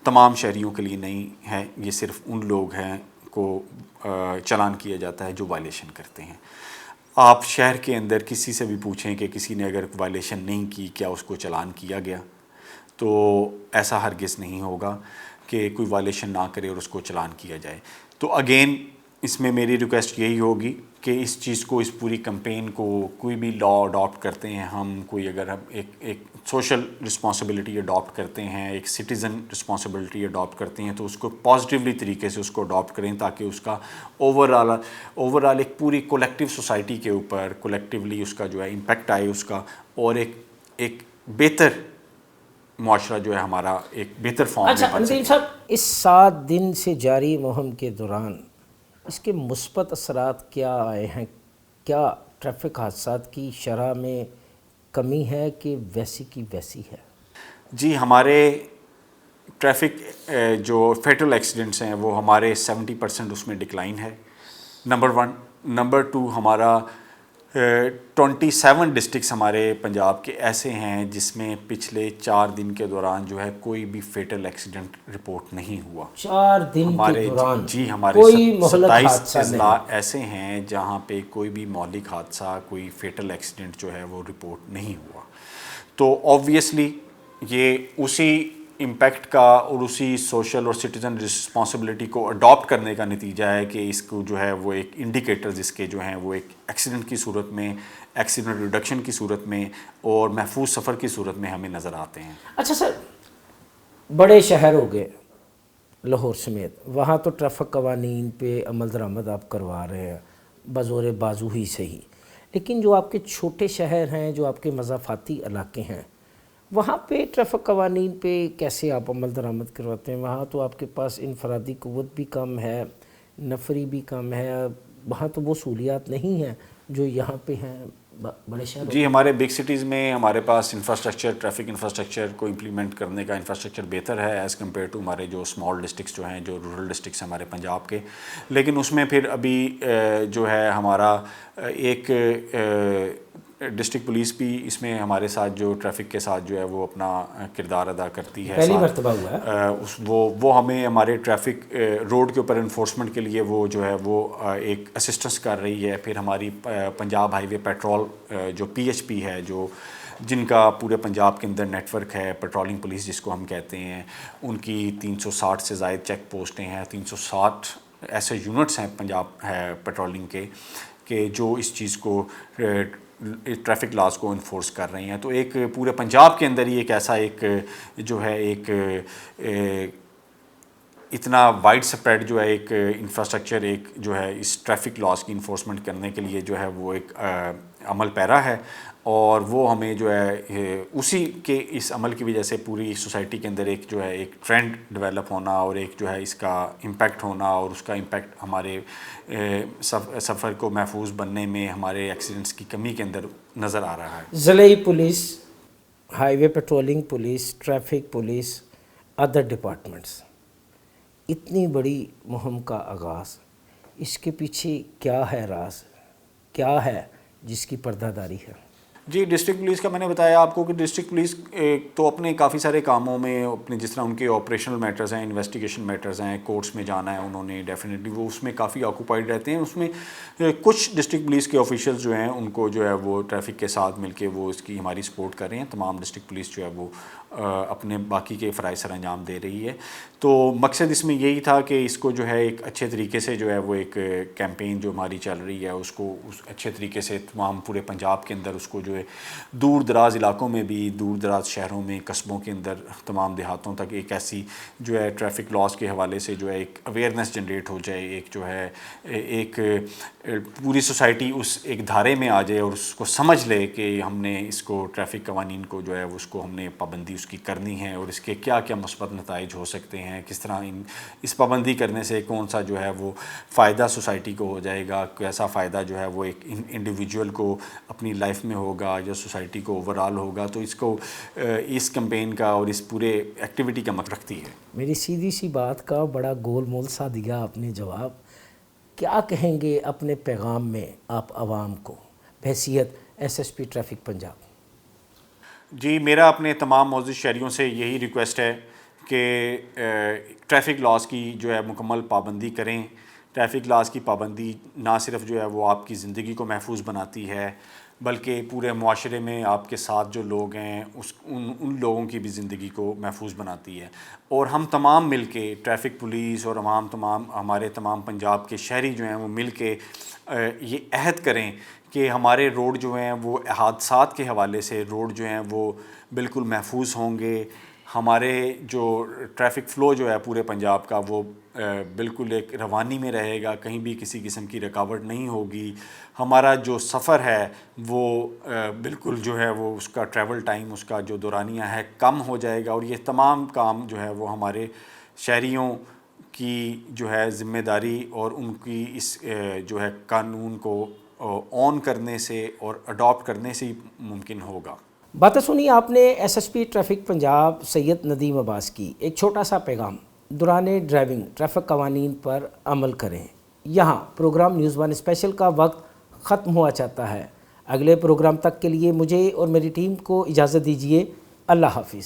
تمام شہریوں کے لیے نہیں ہے، یہ صرف ان لوگ ہیں کو چلان کیا جاتا ہے جو وائلیشن کرتے ہیں۔ آپ شہر کے اندر کسی سے بھی پوچھیں کہ کسی نے اگر وائلیشن نہیں کی کیا اس کو چلان کیا گیا، تو ایسا ہرگز نہیں ہوگا کہ کوئی وائلیشن نہ کرے اور اس کو چلان کیا جائے۔ تو اگین اس میں میری ریکویسٹ یہی ہوگی کہ اس چیز کو، اس پوری کمپین کو، کوئی بھی لا اڈاپٹ کرتے ہیں ہم، کوئی اگر ہم ایک سوشل رسپانسبلٹی اڈاپٹ کرتے ہیں، ایک سٹیزن رسپانسبلٹی اڈاپٹ کرتے ہیں، تو اس کو پازیٹیولی طریقے سے اس کو اڈاپٹ کریں تاکہ اس کا اوور آل ایک پوری کولیکٹیو سوسائٹی کے اوپر کولیکٹیولی اس کا جو ہے امپیکٹ آئے اس کا، اور ایک بہتر معاشرہ جو ہے ہمارا ایک بہتر فارم میں اچھا بن سکے۔ ندیم صاحب، اس 7 دن سے جاری مہم کے دوران اس کے مثبت اثرات کیا آئے ہیں؟ کیا ٹریفک حادثات کی شرح میں کمی ہے کہ ویسی کی ویسی ہے؟ جی ہمارے ٹریفک جو فیٹل ایکسیڈنٹس ہیں وہ ہمارے 70% اس میں ڈکلائن ہے، نمبر 1۔ نمبر 2، ہمارا 27 ڈسٹرکس ہمارے پنجاب کے ایسے ہیں جس میں پچھلے 4 دن کے دوران جو ہے کوئی بھی فیٹل ایکسیڈنٹ رپورٹ نہیں ہوا. 4 دن کے دوران جی ہمارے کوئی مہلک 27 حادثہ اضلاع ایسے ہیں جہاں پہ کوئی بھی مہلک حادثہ کوئی فیٹل ایکسیڈنٹ جو ہے وہ رپورٹ نہیں ہوا. تو آبویسلی یہ اسی امپیکٹ کا اور اسی سوشل اور سٹیزن رسپانسبلٹی کو اڈاپٹ کرنے کا نتیجہ ہے کہ اس کو جو ہے وہ ایک انڈیکیٹرز اس کے جو ہیں وہ ایک ایکسیڈنٹ کی صورت میں, ایکسیڈنٹ ریڈکشن کی صورت میں اور محفوظ سفر کی صورت میں ہمیں نظر آتے ہیں. اچھا سر, بڑے شہر ہو گئے لاہور سمیت, وہاں تو ٹریفک قوانین پہ عمل درآمد آپ کروا رہے ہیں بزور بازو ہی صحیح, لیکن جو آپ کے چھوٹے شہر ہیں, جو آپ کے مضافاتی علاقے ہیں, وہاں پہ ٹریفک قوانین پہ کیسے آپ عمل درآمد کرواتے ہیں؟ وہاں تو آپ کے پاس انفرادی قوت بھی کم ہے, نفری بھی کم ہے, وہاں تو وہ سہولیات نہیں ہیں جو یہاں پہ ہیں بڑے شہروں. جی ہمارے بگ سٹیز میں ہمارے پاس انفراسٹرکچر, ٹریفک انفراسٹرکچر کو امپلیمنٹ کرنے کا انفراسٹرکچر بہتر ہے ایز کمپیئر ٹو ہمارے جو اسمال ڈسٹرکس جو ہیں, جو رورل ڈسٹرکس ہیں ہمارے پنجاب کے. لیکن اس میں پھر ابھی جو ہے ہمارا ایک ڈسٹرکٹ پولیس بھی اس میں ہمارے ساتھ جو ٹریفک کے ساتھ جو ہے وہ اپنا کردار ادا کرتی ہے. پہلی مرتبہ ہوا ہے وہ ہمیں ہمارے ٹریفک روڈ کے اوپر انفورسمنٹ کے لیے وہ جو ہے وہ ایک اسسٹنس کر رہی ہے. پھر ہماری پنجاب ہائی وے پیٹرول جو PHP ہے, جو جن کا پورے پنجاب کے اندر نیٹ ورک ہے, پیٹرولنگ پولیس جس کو ہم کہتے ہیں, ان کی 360 سے زائد چیک پوسٹیں ہیں, 360 ایسے یونٹس ہیں پنجاب ہے پیٹرولنگ کے کہ جو اس چیز کو ٹریفک لاز کو انفورس کر رہی ہیں. تو ایک پورے پنجاب کے اندر ہی ایک ایسا ایک جو ہے ایک اتنا وائڈ سپریڈ جو ہے ایک انفراسٹرکچر ایک جو ہے اس ٹریفک لاز کی انفورسمنٹ کرنے کے لیے جو ہے وہ ایک عمل پیرا ہے. اور وہ ہمیں جو ہے اسی کے اس عمل کی وجہ سے پوری سوسائٹی کے اندر ایک جو ہے ایک ٹرینڈ ڈیولپ ہونا اور ایک جو ہے اس کا امپیکٹ ہونا, اور اس کا امپیکٹ ہمارے سفر کو محفوظ بننے میں, ہمارے ایکسیڈنٹس کی کمی کے اندر نظر آ رہا ہے. ضلعی police, highway patrolling police, traffic police, other departments, اتنی بڑی مہم کا آغاز, اس کے پیچھے کیا ہے راز, کیا ہے جس کی پردہ داری ہے؟ جی ڈسٹرکٹ پولیس کا میں نے بتایا آپ کو کہ ڈسٹرکٹ پولیس تو اپنے کافی سارے کاموں میں اپنے جس طرح ان کے آپریشنل میٹرز ہیں, انویسٹیگیشن میٹرز ہیں, کورٹس میں جانا ہے انہوں نے, ڈیفینیٹلی وہ اس میں کافی آکوپائڈ رہتے ہیں. اس میں کچھ ڈسٹرکٹ پولیس کے آفیشلز جو ہیں ان کو جو ہے وہ ٹریفک کے ساتھ مل کے وہ اس کی ہماری سپورٹ کر رہے ہیں. تمام ڈسٹرکٹ پولیس جو ہے وہ اپنے باقی کے فرائض سر انجام دے رہی ہے. تو مقصد اس میں یہی تھا کہ اس کو جو ہے ایک اچھے طریقے سے جو ہے وہ ایک کیمپین جو ہماری چل رہی ہے اس کو اچھے طریقے سے تمام پورے پنجاب کے اندر اس کو جو ہے دور دراز علاقوں میں بھی, دور دراز شہروں میں, قصبوں کے اندر, تمام دیہاتوں تک ایک ایسی جو ہے ٹریفک لاز کے حوالے سے جو ہے ایک اویئرنیس جنریٹ ہو جائے, ایک جو ہے ایک پوری سوسائٹی اس ایک دھارے میں آ جائے اور اس کو سمجھ لے کہ ہم نے اس کو ٹریفک قوانین کو جو ہے اس کو ہم نے پابندی اس کی کرنی ہے اور اس کے کیا کیا مثبت نتائج ہو سکتے ہیں, کس طرح اس پابندی کرنے سے کون سا جو ہے وہ فائدہ سوسائٹی کو ہو جائے گا, کیسا فائدہ جو ہے وہ ایک انڈیویجول کو اپنی لائف میں ہوگا یا سوسائٹی کو اوور آل ہوگا. تو اس کو اس کمپین کا اور اس پورے ایکٹیویٹی کا مت رکھتی ہے. میری سیدھی سی بات کا بڑا گول مول سا دیا آپ نے جواب. کیا کہیں گے اپنے پیغام میں آپ عوام کو بحیثیت SSP ٹریفک پنجاب؟ جی میرا اپنے تمام معزز شہریوں سے یہی ریکویسٹ ہے کہ ٹریفک لاز کی جو ہے مکمل پابندی کریں. ٹریفک لاز کی پابندی نہ صرف جو ہے وہ آپ کی زندگی کو محفوظ بناتی ہے بلکہ پورے معاشرے میں آپ کے ساتھ جو لوگ ہیں ان لوگوں کی بھی زندگی کو محفوظ بناتی ہے. اور ہم تمام مل کے ٹریفک پولیس اور ہمارے تمام پنجاب کے شہری جو ہیں وہ مل کے یہ عہد کریں کہ ہمارے روڈ جو ہیں وہ حادثات کے حوالے سے روڈ جو ہیں وہ بالکل محفوظ ہوں گے. ہمارے جو ٹریفک فلو جو ہے پورے پنجاب کا وہ بالکل ایک روانی میں رہے گا, کہیں بھی کسی قسم کی رکاوٹ نہیں ہوگی. ہمارا جو سفر ہے وہ بالکل جو ہے وہ اس کا ٹریول ٹائم, اس کا جو دورانیہ ہے کم ہو جائے گا. اور یہ تمام کام جو ہے وہ ہمارے شہریوں کی جو ہے ذمہ داری اور ان کی اس جو ہے قانون کو آن کرنے سے اور اڈاپٹ کرنے سے ہی ممکن ہوگا. باتیں سنی آپ نے SSP ٹریفک پنجاب سید ندیم عباس کی. ایک چھوٹا سا پیغام, دوران ڈرائیونگ ٹریفک قوانین پر عمل کریں. یہاں پروگرام نیوز 1 اسپیشل کا وقت ختم ہوا چاہتا ہے. اگلے پروگرام تک کے لیے مجھے اور میری ٹیم کو اجازت دیجیے. اللہ حافظ.